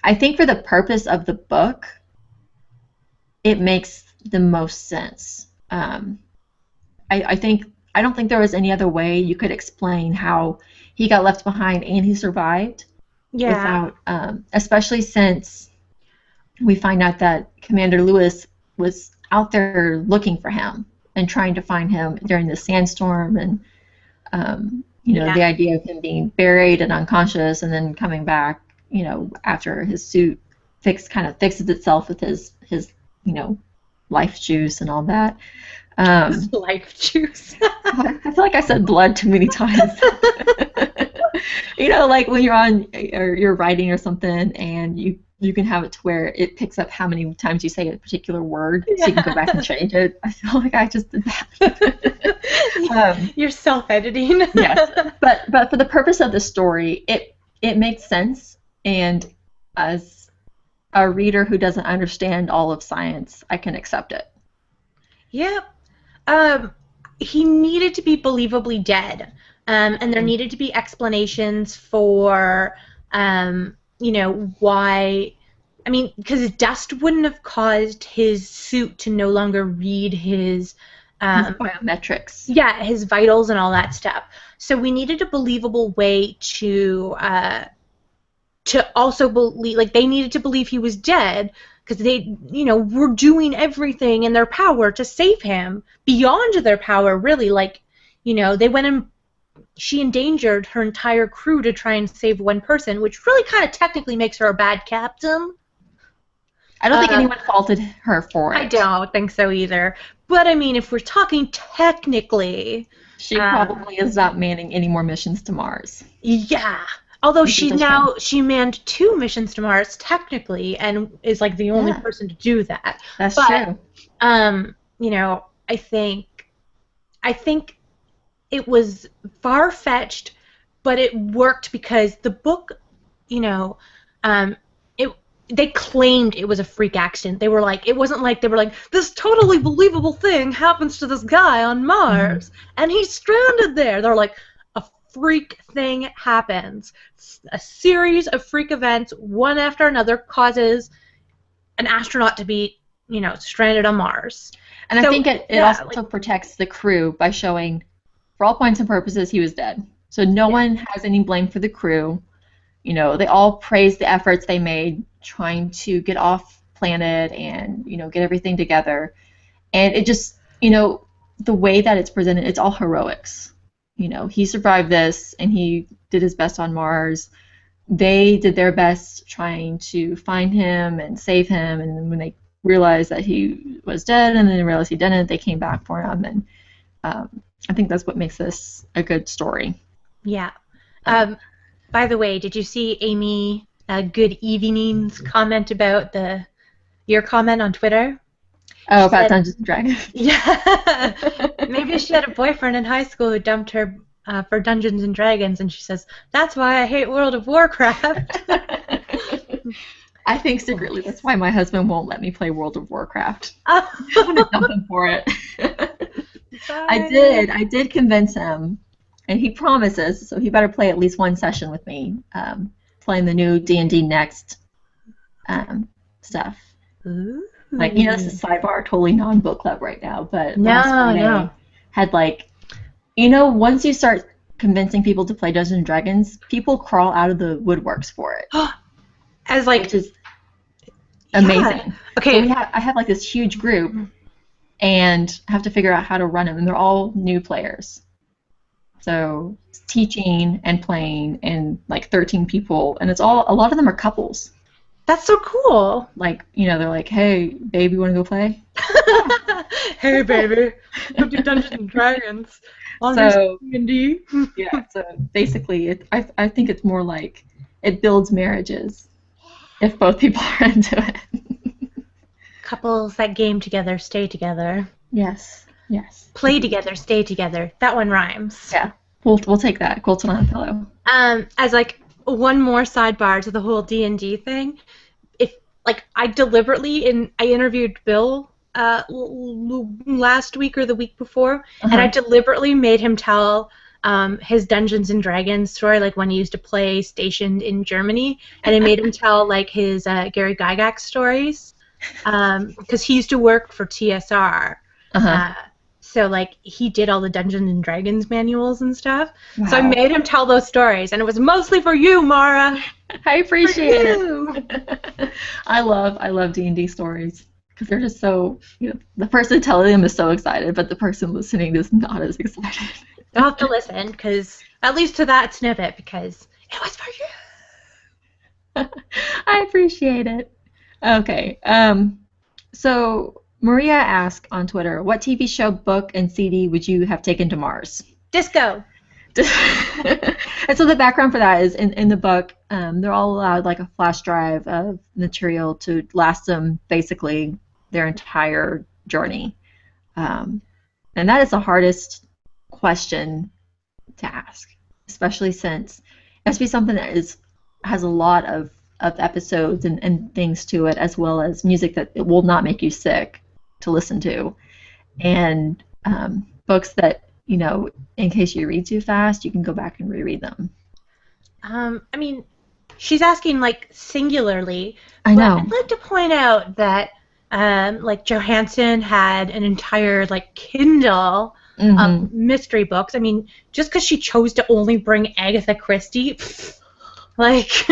I think for the purpose of the book, it makes the most sense. I think I don't think there was any other way you could explain how he got left behind and he survived Yeah. without, especially since we find out that Commander Lewis was out there looking for him and trying to find him during the sandstorm, and Yeah. the idea of him being buried and unconscious and then coming back, after his suit kind of fixes itself with his life juice and all that. Life juice. I feel like I said blood too many times. Like when you're on or you're writing or something, and you can have it to where it picks up how many times you say a particular word, so you can go back and change it. I feel like I just did that. You're self-editing. Yes, but for the purpose of the story, it makes sense, and as a reader who doesn't understand all of science, I can accept it. Yep. Um, he needed to be believably dead, and there needed to be explanations for, why. I mean, because dust wouldn't have caused his suit to no longer read his, His biometrics. yeah, his vitals and all that stuff. So we needed a believable way to also believe, like they needed to believe he was dead because they, were doing everything in their power to save him, beyond their power, really. Like, they went and she endangered her entire crew to try and save one person, which really kind of technically makes her a bad captain. I don't think anyone faulted her for it. I don't think so either. But I mean, if we're talking technically, She probably is not manning any more missions to Mars. yeah. Although Which is a shame. she manned 2 missions to Mars technically, and is like the only Yeah. person to do that. That's But, true. I think it was far-fetched, but it worked because the book, it they claimed it was a freak accident. They were like, it wasn't like they were like, this totally believable thing happens to this guy on Mars, and he's stranded there. They're like, a freak thing happens. A series of freak events, one after another, causes an astronaut to be, stranded on Mars. And I So, think it yeah, also like, protects the crew by showing, for all points and purposes, he was dead. So no yeah. one has any blame for the crew. You know, they all praise the efforts they made trying to get off planet and, you know, get everything together. And it just, you know, the way that it's presented, it's all heroics. You know, he survived this and he did his best on Mars. They did their best trying to find him and save him. And then when they realized that he was dead and then they realized he didn't, they came back for him. And I think that's what makes this a good story. Yeah. Um, by the way, did you see Amy Good Evening's comment about your comment on Twitter? Oh, She about said, Dungeons and Dragons. yeah, maybe she had a boyfriend in high school who dumped her for Dungeons and Dragons, and she says, that's why I hate World of Warcraft. I think secretly that's why my husband won't let me play World of Warcraft. Oh. I'm gonna dump him for it. I did convince him, and he promises, so he better play at least one session with me, playing the new D&D Next stuff. Ooh. Like, you know, this is sidebar, totally non-book club right now, but last No, Friday no. had like, you know, once you start convincing people to play Dungeons and Dragons, people crawl out of the woodworks for it, As like, which is yeah. amazing. Okay. So I have like this huge group, and I have to figure out how to run them, and they're all new players. So it's teaching and playing, and like 13 people, and a lot of them are couples. That's so cool. Like, you know, they're like, hey, babe, you want to go play? Hey, baby, come do Dungeons and Dragons. So, D&D. yeah, so basically, I think it's more like it builds marriages if both people are into it. Couples that game together stay together. Yes, yes. Play together, stay together. That one rhymes. Yeah, we'll take that. Quilted on a pillow. As like one more sidebar to the whole D&D thing, if like I interviewed Bill last week or the week before, and I deliberately made him tell his Dungeons and Dragons story, like when he used to play stationed in Germany, and I made him tell like his Gary Gygax stories, because he used to work for TSR. So like he did all the Dungeons and Dragons manuals and stuff. Wow. So I made him tell those stories, and it was mostly for you, Mara. I appreciate it. I love D&D stories because they're just so, you know, the person telling them is so excited, but the person listening is not as excited. You'll have to listen, because at least to that snippet, because it was for you. I appreciate it. Okay. So Maria asked on Twitter, what TV show, book, and CD would you have taken to Mars? Disco. And so the background for that is in the book, they're all allowed like a flash drive of material to last them basically their entire journey. And that is the hardest question to ask, especially since it has to be something that has a lot of episodes and things to it, as well as music that it will not make you sick to listen to, and books that, you know, in case you read too fast, you can go back and reread them. I mean, she's asking like singularly. I know. I'd like to point out that like Johansson had an entire like Kindle of mystery books. I mean, just because she chose to only bring Agatha Christie, like.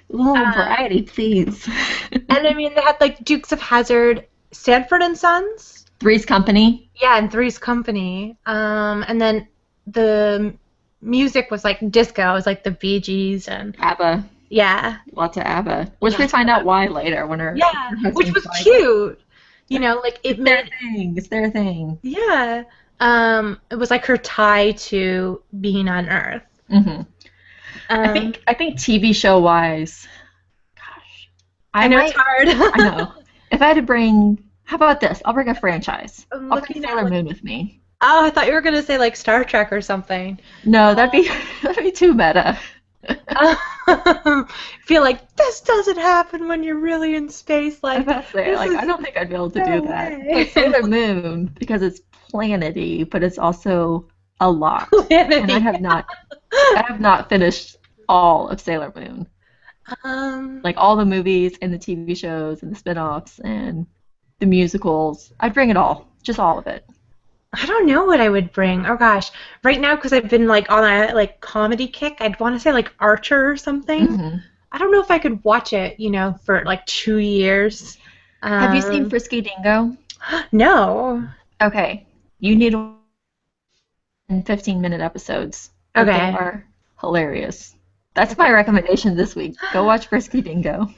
Little variety, please. And I mean, they had like Dukes of Hazzard, Sanford and Sons. Three's Company. Yeah, and Three's Company. And then the music was like disco. It was like the Bee Gees and ABBA. Yeah. Lots of ABBA. Which we find out why later when her. Yeah, her which was like, cute. You know, like it made. It's their thing. Yeah. It was like her tie to being on Earth. Mm-hmm. I think TV show wise, gosh, I know it's hard. I know. If I had to bring, how about this? I'll bring a franchise. I'll bring Sailor Moon with me. Oh, I thought you were gonna say like Star Trek or something. No, that'd be too meta. Feel like this doesn't happen when you're really in space. Like I don't think I'd be able to do that. But Sailor Moon, because it's planety, but it's also a lot. And I have not finished all of Sailor Moon. Like all the movies and the TV shows and the spin-offs and the musicals. I'd bring it all. Just all of it. I don't know what I would bring. Oh gosh, right now because I've been like on a like comedy kick, I'd want to say like Archer or something. Hmm. I don't know if I could watch it, for like 2 years. Have you seen Um, Frisky Dingo? no. Okay, you need 15-minute episodes, but they Okay. are hilarious. That's my Okay. recommendation this week. Go watch Frisky Dingo.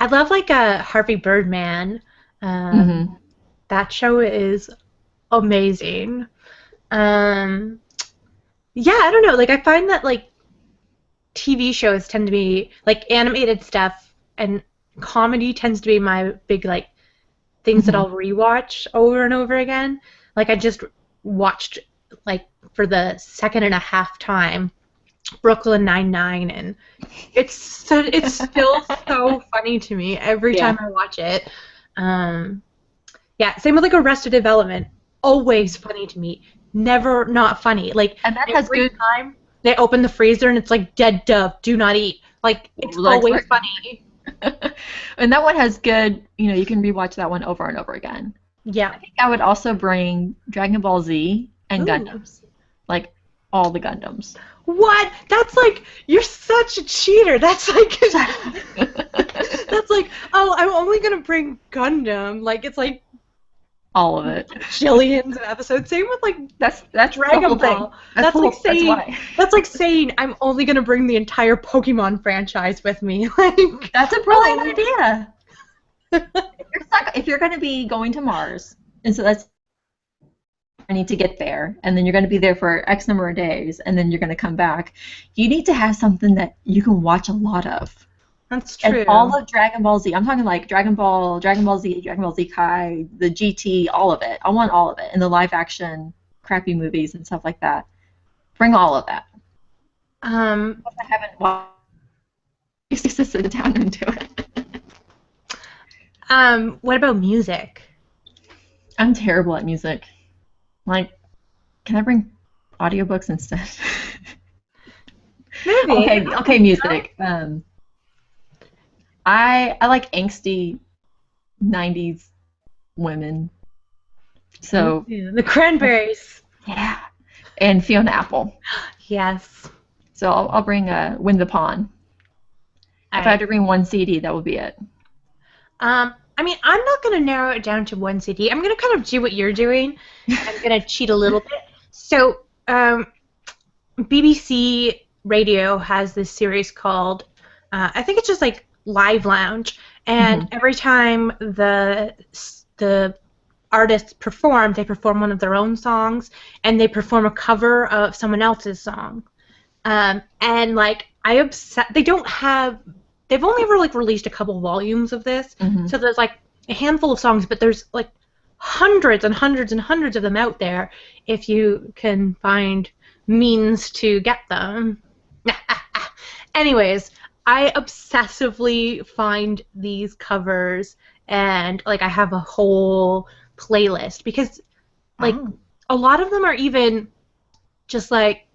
I love like a Harvey Birdman. Um, Hmm. that show is amazing. Um, yeah, I don't know. Like I find that like TV shows tend to be like animated stuff and comedy tends to be my big like things that Hmm. I'll rewatch over and over again. Like I just watched like for the second and a half time Brooklyn Nine-Nine and it's still so funny to me every Yeah, time I watch it. Um, yeah, same with like Arrested Development. Always funny to me. Never not funny. Like and that has every good time they open the freezer and it's like dead dove, do not eat. Like it's like, always funny. and that one has good. You can rewatch that one over and over again. Yeah. I think I would also bring Dragon Ball Z and Ooh. Gundams, like all the Gundams. What? That's like you're such a cheater. That's like that's like oh, I'm only gonna bring Gundam. Like it's like All of it. jillions of episodes. Same with like That's the Dragon whole thing. Ball. That's like That's saying why. that's like saying I'm only gonna bring the entire Pokemon franchise with me. Like That's a brilliant oh. idea. If you're going to be going to Mars, and so that's I need to get there, and then you're going to be there for X number of days, and then you're going to come back. You need to have something that you can watch a lot of. That's true. And all of Dragon Ball Z, I'm talking like Dragon Ball, Dragon Ball Z, Dragon Ball Z Kai, the GT, all of it. I want all of it, and the live action crappy movies and stuff like that. Bring all of that. um I haven't watched. Just to sit down and do it. what about music? I'm terrible at music. Like, can I bring audiobooks instead? Maybe. Okay, music. I like angsty 90s women. So, Yeah, the Cranberries. yeah. And Fiona Apple. Yes. So I'll bring Win the Pawn. If I had to bring one CD, that would be it. I mean, I'm not going to narrow it down to one CD. I'm going to kind of do what you're doing. I'm going to cheat a little bit. So, BBC Radio has this series called, I think it's just like Live Lounge, and every time the artists perform, they perform one of their own songs, and they perform a cover of someone else's song. And like they've only ever like released a couple volumes of this, so there's like a handful of songs, but there's like hundreds and hundreds and hundreds of them out there if you can find means to get them. Anyways, I obsessively find these covers and like I have a whole playlist because like a lot of them are even just like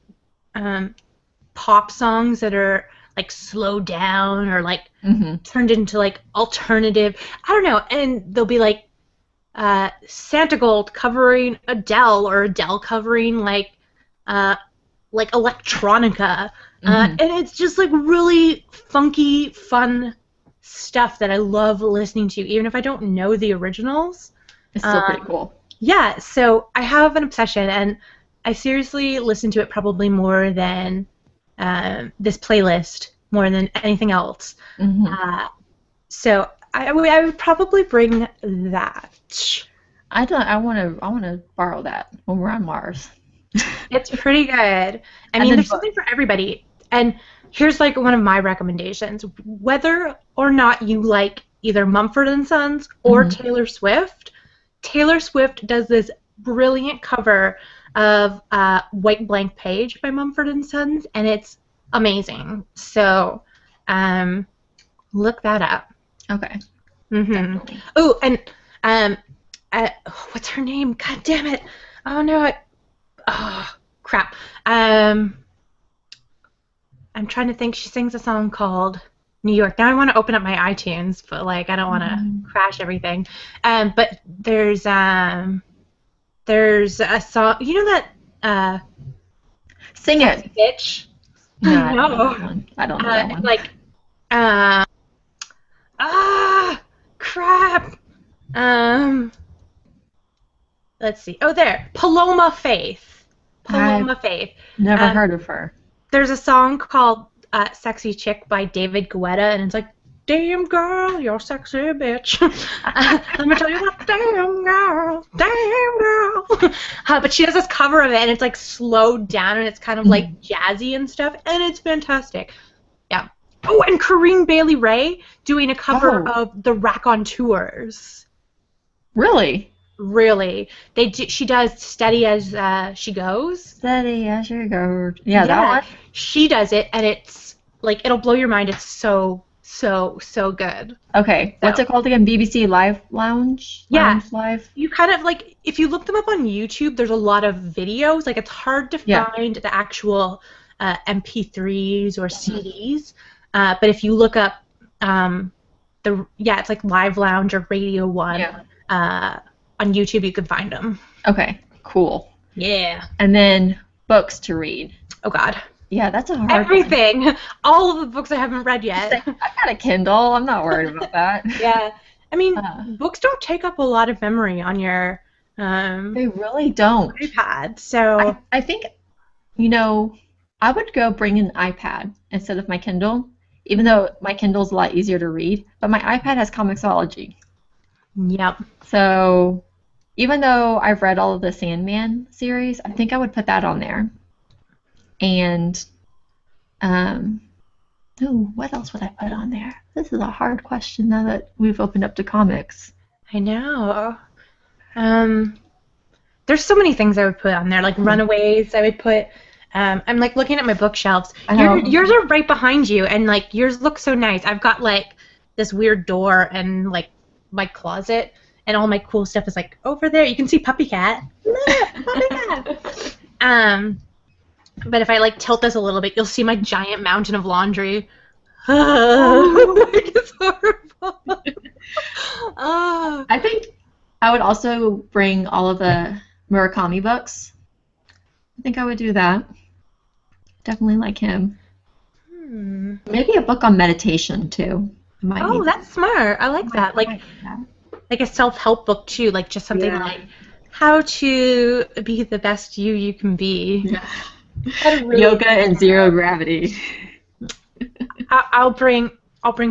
pop songs that are like slowed down or like turned into like alternative. I don't know, and they'll be like Santa Gold covering Adele or Adele covering like electronica, and it's just like really funky, fun stuff that I love listening to, even if I don't know the originals. It's still pretty cool. Yeah, so I have an obsession, and I seriously listen to it probably more than this playlist, more than anything else. So I would probably bring that. I want to borrow that when we're on Mars. It's pretty good. I mean, there's something for everybody. And here's like one of my recommendations. Whether or not you like either Mumford and Sons or Taylor Swift does this brilliant cover of White Blank Page by Mumford and Sons, and it's amazing. So look that up. Okay. Oh, and what's her name? God damn it! Oh no! Oh crap! I'm trying to think. She sings a song called New York. Now I want to open up my iTunes, but like I don't want to crash everything. But there's There's a song. You know that Sing Sexy it. Bitch? No, I don't know No. that one. I don't know that one. Like, uh, crap. Um, let's see. Oh, there. Paloma Faith. I've Paloma Faith. never heard of her. There's a song called Sexy Chick by David Guetta, and it's like, damn girl, you're sexy bitch. Let me tell you what, damn girl. But she does this cover of it, and it's like slowed down, and it's kind of like jazzy and stuff, and it's fantastic. Yeah. Oh, and Corinne Bailey Rae doing a cover of the Raconteurs. Really? Really. She does Steady as She Goes. Steady as she goes. Yeah, that one? She does it, and it's like, it'll blow your mind. It's so good. Okay. What's it called again? BBC Live Lounge? Yeah. Lounge Live? You kind of, like, if you look them up on YouTube, there's a lot of videos. Like, it's hard to find the actual MP3s or CDs. But if you look up it's like Live Lounge or Radio 1 on YouTube, you can find them. Okay, cool. Yeah. And then books to read. Oh, God. Yeah, that's a hard Everything. one. All of the books I haven't read yet. I've got a Kindle. I'm not worried about that. Yeah. I mean, books don't take up a lot of memory on your they really don't. iPad. So I think, I would go bring an iPad instead of my Kindle, even though my Kindle's a lot easier to read, but my iPad has Comixology. Yep. So even though I've read all of the Sandman series, I think I would put that on there. And, what else would I put on there? This is a hard question now that we've opened up to comics. I know. There's so many things I would put on there, like Runaways. I would put. I'm like looking at my bookshelves. Yours are right behind you, and like yours look so nice. I've got like this weird door and like my closet, and all my cool stuff is like over there. You can see Puppy Cat. Puppy Cat. But if I like tilt this a little bit, you'll see my giant mountain of laundry. It's horrible. I think I would also bring all of the Murakami books. I think I would do that. Definitely like him. Maybe a book on meditation too. That's smart. I like that. Like a self-help book too. Like just something like how to be the best you can be. Yeah. Yoga and zero gravity. I'll bring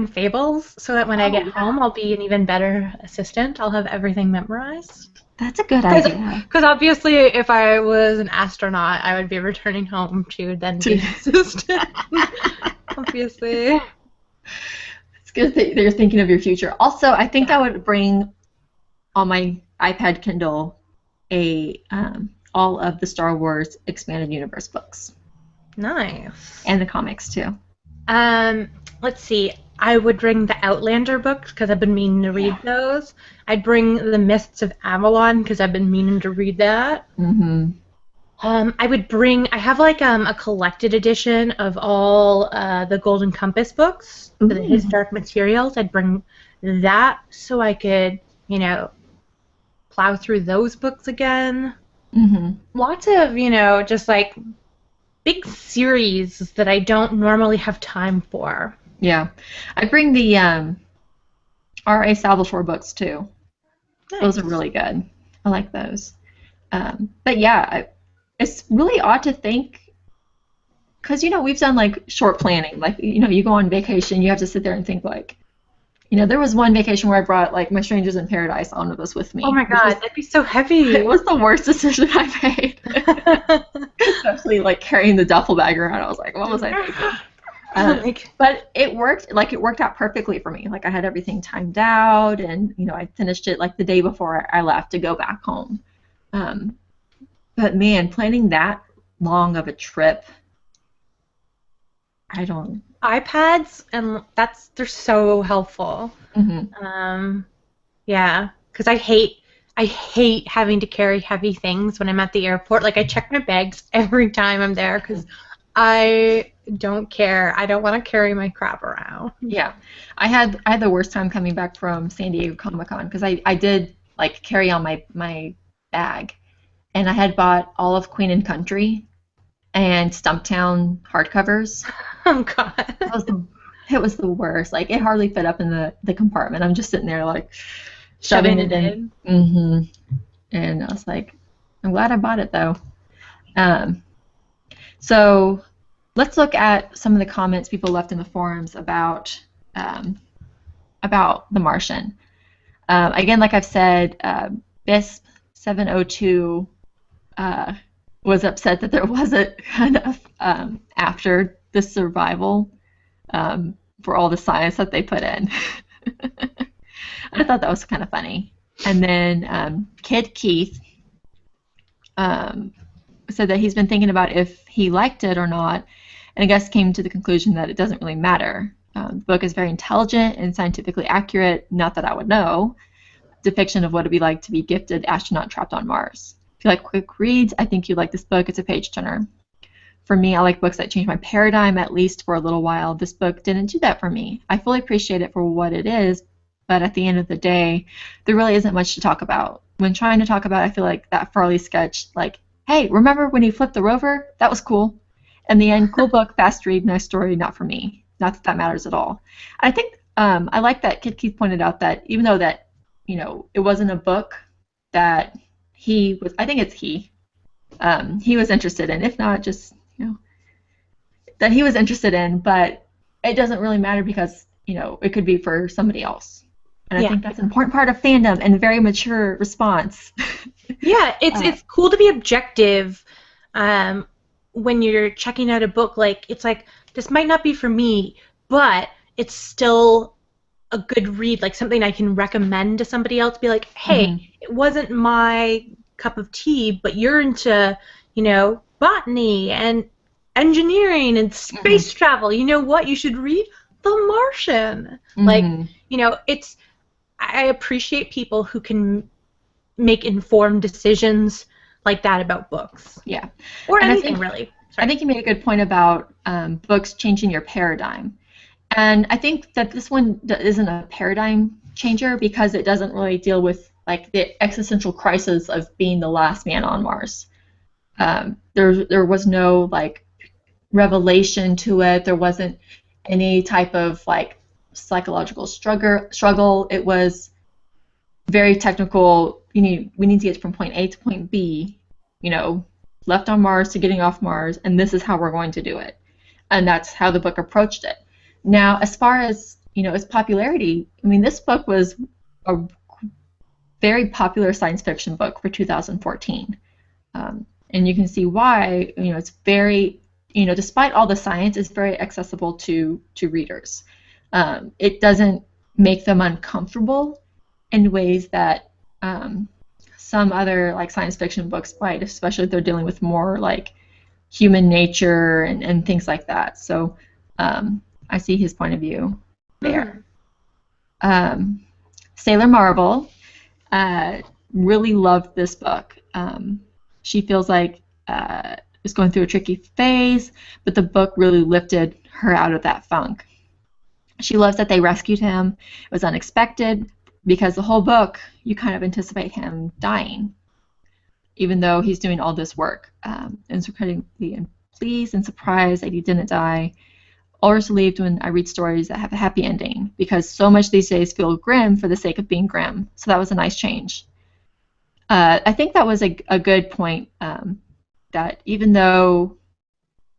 fables so that when I get home, I'll be an even better assistant. I'll have everything memorized. That's a good idea. Because obviously, if I was an astronaut, I would be returning home to then be an assistant. Obviously. It's good that you're thinking of your future. Also, I think I would bring on my iPad Kindle all of the Star Wars Expanded Universe books. Nice. And the comics too. Let's see. I would bring the Outlander books because I've been meaning to read those. I'd bring the Mists of Avalon because I've been meaning to read that. Mm-hmm. I have like a collected edition of all the Golden Compass books, His Dark Materials. I'd bring that so I could, plow through those books again. Mm-hmm. Lots of, just like big series that I don't normally have time for. Yeah. I bring the R.A. Salvatore books too. Nice. Those are really good. I like those. But yeah, it's really odd to think, because, we've done like short planning. Like, you go on vacation, you have to sit there and think like, there was one vacation where I brought like my Strangers in Paradise omnibus with me. Oh my God, that'd be so heavy. It was the worst decision I made. Especially like carrying the duffel bag around. I was like, what was I thinking? But it worked. Like, it worked out perfectly for me. Like, I had everything timed out, and I finished it like the day before I left to go back home. But man, planning that long of a trip, I don't. iPads, and they're so helpful. Mm-hmm. Yeah, because I hate having to carry heavy things when I'm at the airport. Like, I check my bags every time I'm there because I don't care. I don't want to carry my crap around. Yeah, I had the worst time coming back from San Diego Comic-Con because I did like carry on my bag, and I had bought all of Queen and Country and Stumptown hardcovers. Oh God. It was the worst. Like, it hardly fit up in the compartment. I'm just sitting there like Shoving shoving it it in. And I was like, I'm glad I bought it though. Um, so let's look at some of the comments people left in the forums about The Martian. Again, like I've said, BISP 702 was upset that there wasn't enough after the survival for all the science that they put in. I thought that was kind of funny. And then Kid Keith said that he's been thinking about if he liked it or not, and I guess came to the conclusion that it doesn't really matter. The book is very intelligent and scientifically accurate, not that I would know, depiction of what it'd be like to be gifted astronaut trapped on Mars. If you like quick reads, I think you'd like this book. It's a page turner. For me, I like books that change my paradigm, at least for a little while. This book didn't do that for me. I fully appreciate it for what it is, but at the end of the day, there really isn't much to talk about. When trying to talk about, I feel like that Farley sketch, like, hey, remember when he flipped the rover? That was cool. In the end, cool book, fast read, nice story, not for me. Not that that matters at all. I think I like that Kid Keith pointed out that even though that, it wasn't a book that he was, I think it's he was interested in, if not just, that he was interested in, but it doesn't really matter because, it could be for somebody else. And I think that's an important part of fandom and a very mature response. Yeah, it's cool to be objective when you're checking out a book. Like, it's like, this might not be for me, but it's still a good read, like something I can recommend to somebody else. Be like, hey, it wasn't my cup of tea, but you're into, botany and engineering and space travel. You know what? You should read The Martian. Like, I appreciate people who can make informed decisions like that about books. Yeah. Or anything, really. Sorry. I think you made a good point about books changing your paradigm. And I think that this one isn't a paradigm changer because it doesn't really deal with like the existential crisis of being the last man on Mars. There was no like revelation to it. There wasn't any type of like psychological struggle. It was very technical. We need to get from point A to point B, left on Mars to getting off Mars, and this is how we're going to do it. And that's how the book approached it. Now, as far as, its popularity, this book was a very popular science fiction book for 2014. And you can see why, it's very, despite all the science, it's very accessible to readers. It doesn't make them uncomfortable in ways that some other like science fiction books might, especially if they're dealing with more like human nature and things like that. So I see his point of view there. Sailor Marvel really loved this book. She feels like was going through a tricky phase, but the book really lifted her out of that funk. She loves that they rescued him. It was unexpected because the whole book, you kind of anticipate him dying, even though he's doing all this work. And so incredibly pleased and surprised that he didn't die. Always relieved when I read stories that have a happy ending because so much these days feel grim for the sake of being grim. So that was a nice change. I think that was a good point, that even though,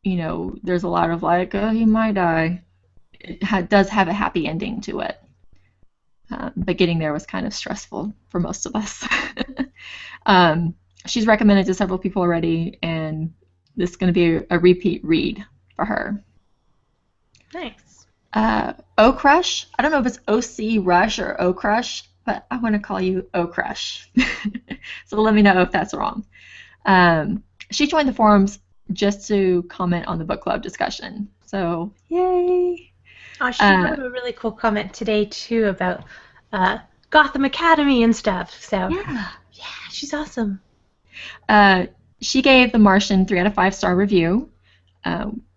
there's a lot of like, oh, he might die, it does have a happy ending to it. But getting there was kind of stressful for most of us. She's recommended to several people already, and this is going to be a repeat read for her. Nice. O Crush. I don't know if it's OC Rush or O Crush, but I want to call you O Crush. So let me know if that's wrong. She joined the forums just to comment on the book club discussion. So yay! Oh, she wrote a really cool comment today too about Gotham Academy and stuff. So yeah, she's awesome. She gave The Martian 3 out of 5 star review,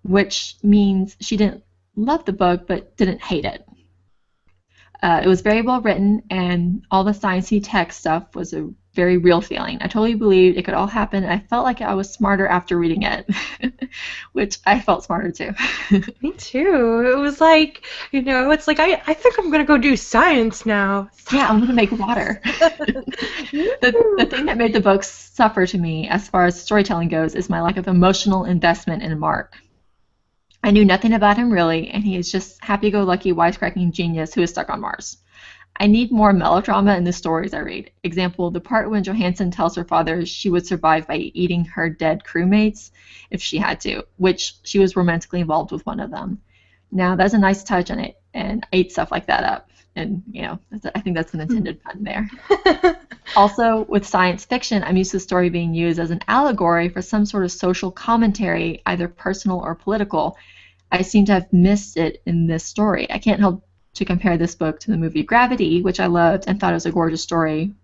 which means she didn't love the book but didn't hate it. It was very well written, and all the sciencey tech stuff was a very real feeling. I totally believed it could all happen. I felt like I was smarter after reading it, which I felt smarter too. Me too. It was like, it's like I think I'm gonna go do science now. Yeah, I'm gonna make water. The thing that made the book suffer to me, as far as storytelling goes, is my lack of emotional investment in Mark. I knew nothing about him really, and he is just happy-go-lucky, wisecracking genius who is stuck on Mars. I need more melodrama in the stories I read. Example, the part when Johansson tells her father she would survive by eating her dead crewmates if she had to, which she was romantically involved with one of them. Now, that's a nice touch, and I ate stuff like that up. And, I think that's an intended pun there. Also, with science fiction, I'm used to the story being used as an allegory for some sort of social commentary, either personal or political. I seem to have missed it in this story. I can't help to compare this book to the movie Gravity, which I loved and thought was a gorgeous story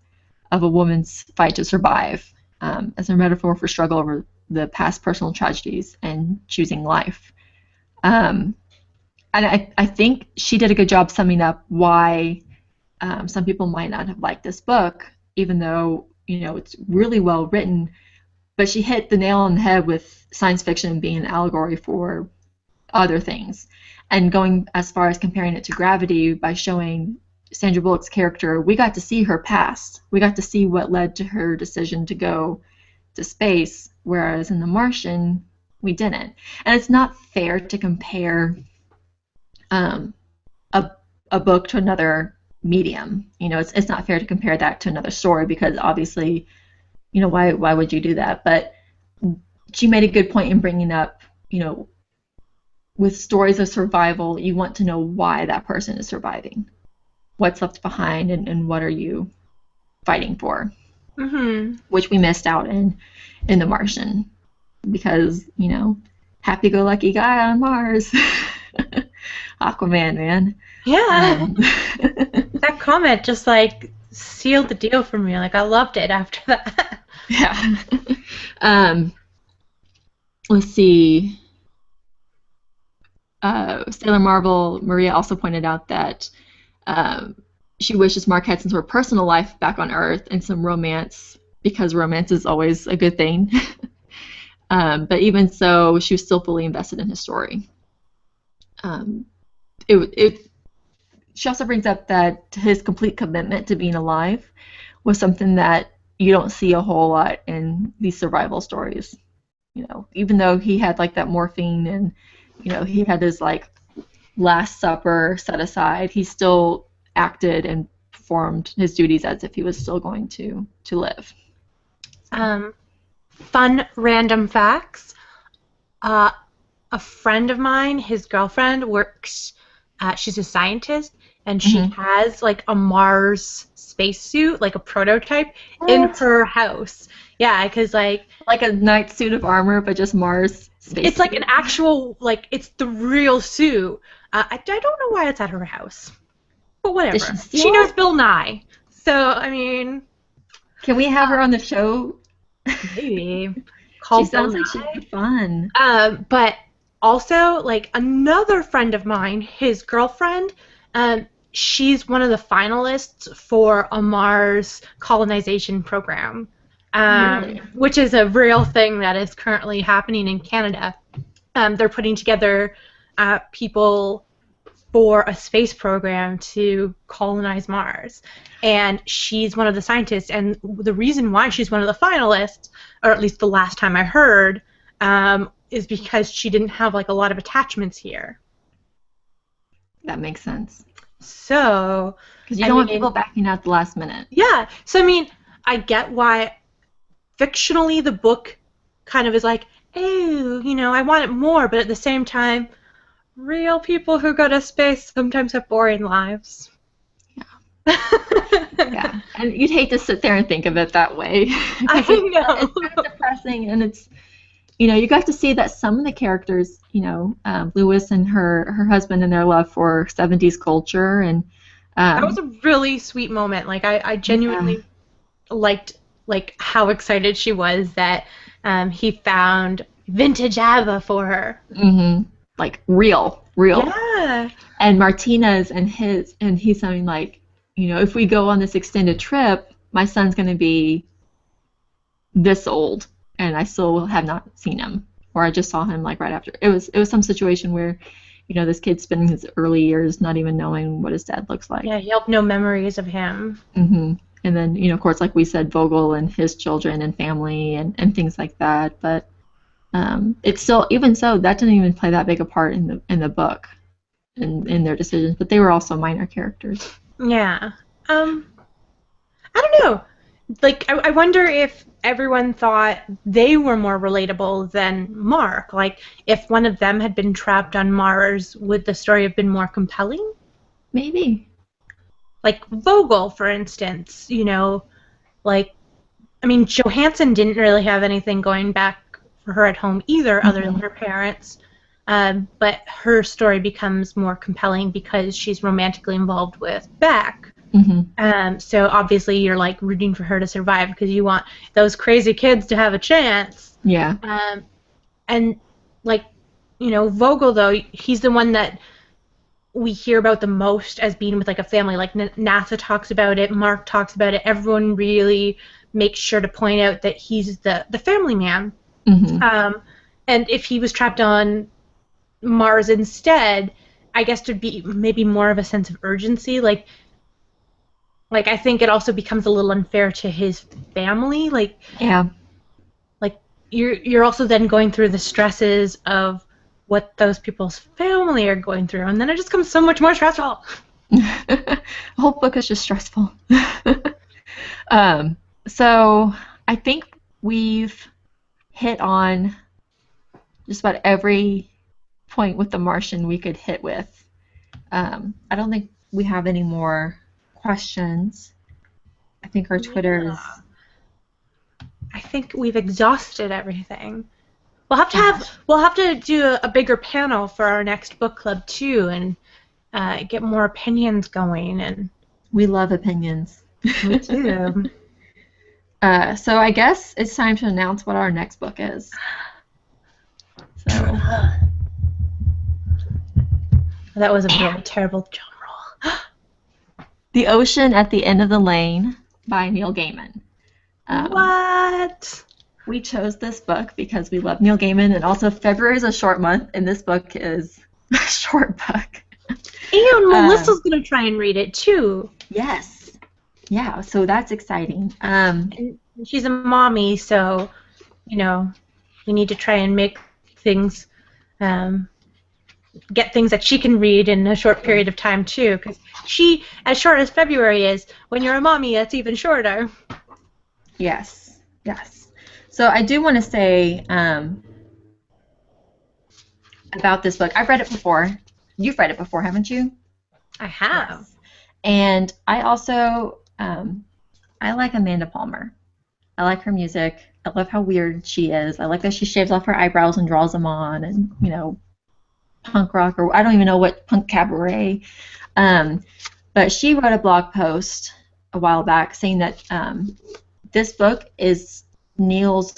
of a woman's fight to survive, as a metaphor for struggle over the past personal tragedies and choosing life. And I think she did a good job summing up why some people might not have liked this book, even though it's really well written. But she hit the nail on the head with science fiction being an allegory for other things, and going as far as comparing it to Gravity by showing Sandra Bullock's character, we got to see her past. We got to see what led to her decision to go to space, whereas in The Martian, we didn't. And it's not fair to compare a book to another medium. It's not fair to compare that to another story, because obviously, why would you do that? But she made a good point in bringing up, with stories of survival, you want to know why that person is surviving, what's left behind, and what are you fighting for, which we missed out in The Martian, because happy-go-lucky guy on Mars. Aquaman, man. Yeah. That comment just sealed the deal for me. I loved it after that. Yeah. Let's see. Sailor Marvel, Maria also pointed out that she wishes Mark had some sort of personal life back on Earth and some romance, because romance is always a good thing. But even so, she was still fully invested in his story. She also brings up that his complete commitment to being alive was something that you don't see a whole lot in these survival stories. Even though he had that morphine and he had his Last Supper set aside, he still acted and performed his duties as if he was still going to live. Fun random facts. A friend of mine, his girlfriend, works, she's a scientist, and she has a Mars spacesuit, a prototype, in her house. Yeah, because like a knight suit of armor, but just Mars space. It's an actual, it's the real suit. I don't know why it's at her house, but whatever. She knows Bill Nye, so I mean. Can we have her on the show? Maybe. She sounds like she'd be fun. But also, another friend of mine, his girlfriend, she's one of the finalists for a Mars colonization program, really? Which is a real thing that is currently happening in Canada. They're putting together people for a space program to colonize Mars. And she's one of the scientists, and the reason why she's one of the finalists, or at least the last time I heard, is because she didn't have a lot of attachments here. That makes sense. So, because you don't want people backing out at the last minute. Yeah. So I mean, I get why fictionally the book kind of is oh, I want it more, but at the same time, real people who go to space sometimes have boring lives. Yeah. Yeah. And you'd hate to sit there and think of it that way. I know. It's kind of depressing, and it's, you got to see that some of the characters, Lewis and her husband and their love for 70s culture, and that was a really sweet moment. I genuinely liked how excited she was that he found vintage ABBA for her. Mm-hmm. Real. Yeah. And Martinez and he's something like, if we go on this extended trip, my son's going to be this old, and I still have not seen him, or I just saw him like right after. It was some situation where, this kid's spending his early years not even knowing what his dad looks like. Yeah, he had no memories of him. Mm-hmm. And then, of course, like we said, Vogel and his children and family and things like that. But it's still, even so, that didn't even play that big a part in the book, in their decisions. But they were also minor characters. Yeah. I don't know. Like, I wonder if everyone thought they were more relatable than Mark. Like, if one of them had been trapped on Mars, would the story have been more compelling? Maybe. Like, Vogel, for instance, like, I mean, Johansson didn't really have anything going back for her at home either, other than her parents. But her story becomes more compelling because she's romantically involved with Beck. Mm-hmm. So obviously you're like rooting for her to survive because you want those crazy kids to have a chance. Yeah. And like, Vogel though, he's the one that we hear about the most as being with like a family. Like NASA talks about it, Mark talks about it. Everyone really makes sure to point out that he's the family man. Mm-hmm. And if he was trapped on Mars instead, I guess there'd be maybe more of a sense of urgency. Like I think it also becomes a little unfair to his family. Like, yeah. Like you're also then going through the stresses of what those people's family are going through, and then it just becomes so much more stressful. The whole book is just stressful. So I think we've hit on just about every point with the Martian we could hit with. I don't think we have any more questions. I think our Twitter is... I think we've exhausted everything. We'll have to do a bigger panel for our next book club too, and get more opinions going. And we love opinions. Me too. So I guess it's time to announce what our next book is. So that was a very terrible drum roll. The Ocean at the End of the Lane by Neil Gaiman. What? We chose this book because we love Neil Gaiman, and also February is a short month, and this book is a short book. And Melissa's going to try and read it, too. Yes. Yeah, so that's exciting. And she's a mommy, so, we need to try and make things, get things that she can read in a short period of time, too, because she, as short as February is, when you're a mommy, it's even shorter. Yes, yes. So I do want to say about this book. I've read it before. You've read it before, haven't you? I have. Yes. And I also, I like Amanda Palmer. I like her music. I love how weird she is. I like that she shaves off her eyebrows and draws them on, and, punk rock, or I don't even know what, punk cabaret. But she wrote a blog post a while back saying that this book is Neil's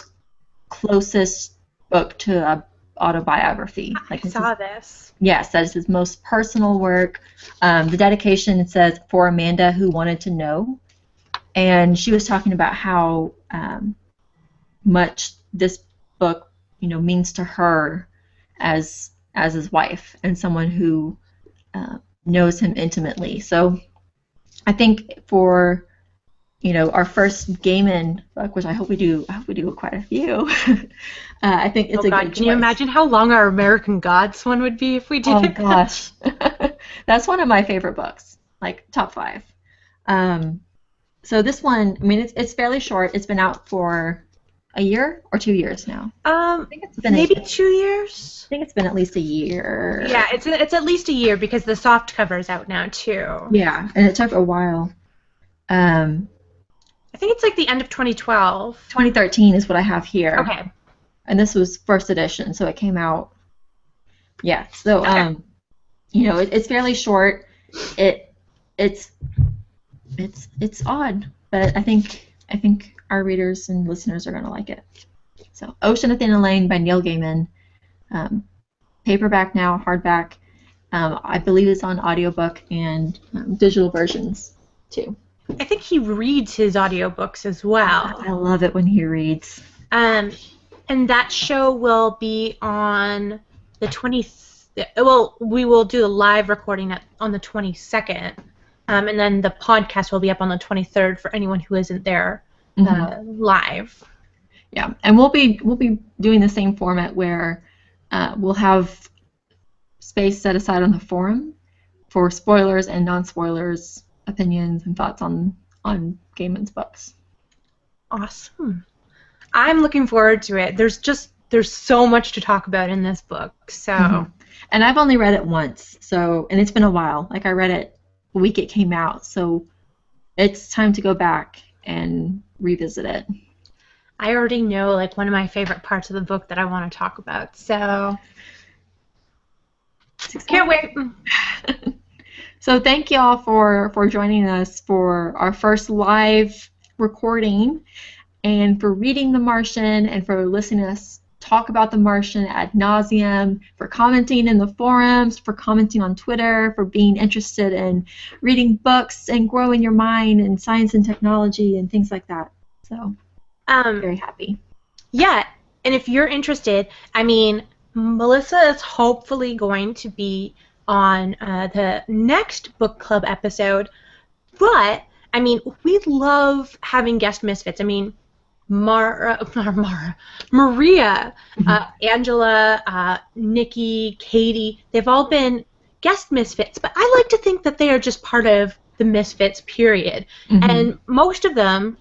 closest book to an autobiography. I saw this. Yes, that is his most personal work. The dedication, it says, "For Amanda who wanted to know." And she was talking about how much this book, means to her as his wife and someone who knows him intimately. So I think for our first Gaiman book, which I hope we do quite a few. I think it's a good choice. Can you imagine how long our American Gods one would be if we did it? Oh gosh, that's one of my favorite books, like top 5. So this one, I mean, it's fairly short. It's been out for a year or 2 years now. I think it's been maybe 2 years. I think it's been at least a year. Yeah, it's at least a year because the soft cover is out now too. Yeah, and it took a while. I think it's like the end of 2012. 2013 is what I have here. Okay. And this was first edition, so it came out. Yeah. So okay. It's fairly short. It's odd, but I think our readers and listeners are gonna like it. So Ocean at the End of the Lane by Neil Gaiman. Paperback now, hardback. I believe it's on audiobook and digital versions too. I think he reads his audiobooks as well. I love it when he reads. And that show will be on the 20th. Well, we will do a live recording on the 22nd, and then the podcast will be up on the 23rd for anyone who isn't there live. Yeah, and we'll be doing the same format where we'll have space set aside on the forum for spoilers and non-spoilers opinions and thoughts on Gaiman's books. Awesome. I'm looking forward to it. There's so much to talk about in this book. So and I've only read it once, and it's been a while. Like, I read it the week it came out, so it's time to go back and revisit it. I already know, like, one of my favorite parts of the book that I want to talk about, so can't wait. So thank y'all for joining us for our first live recording, and for reading The Martian, and for listening to us talk about The Martian ad nauseum, for commenting in the forums, for commenting on Twitter, for being interested in reading books and growing your mind in science and technology and things like that. So very happy. Yeah, and if you're interested, I mean, Melissa is hopefully going to be on the next book club episode, but I mean, we love having guest misfits. I mean, Maria, Angela, Nikki, Katie, they've all been guest misfits, but I like to think that they are just part of the Misfits, period. And most of them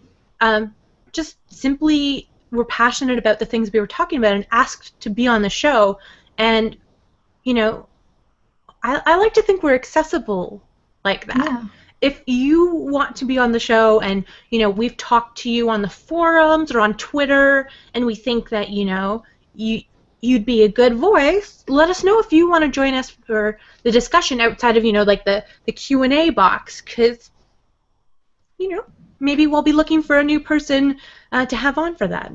just simply were passionate about the things we were talking about and asked to be on the show. And, you know, I like to think we're accessible like that. Yeah. If you want to be on the show and, you know, we've talked to you on the forums or on Twitter and we think that, you know, you'd be a good voice, let us know if you want to join us for the discussion outside of, you know, like the Q&A box, because, you know, maybe we'll be looking for a new person to have on for that.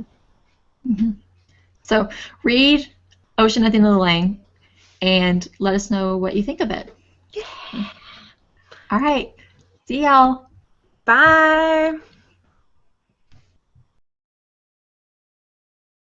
So read Ocean at the End of the Lane and let us know what you think of it. Yeah. All right. See y'all. Bye.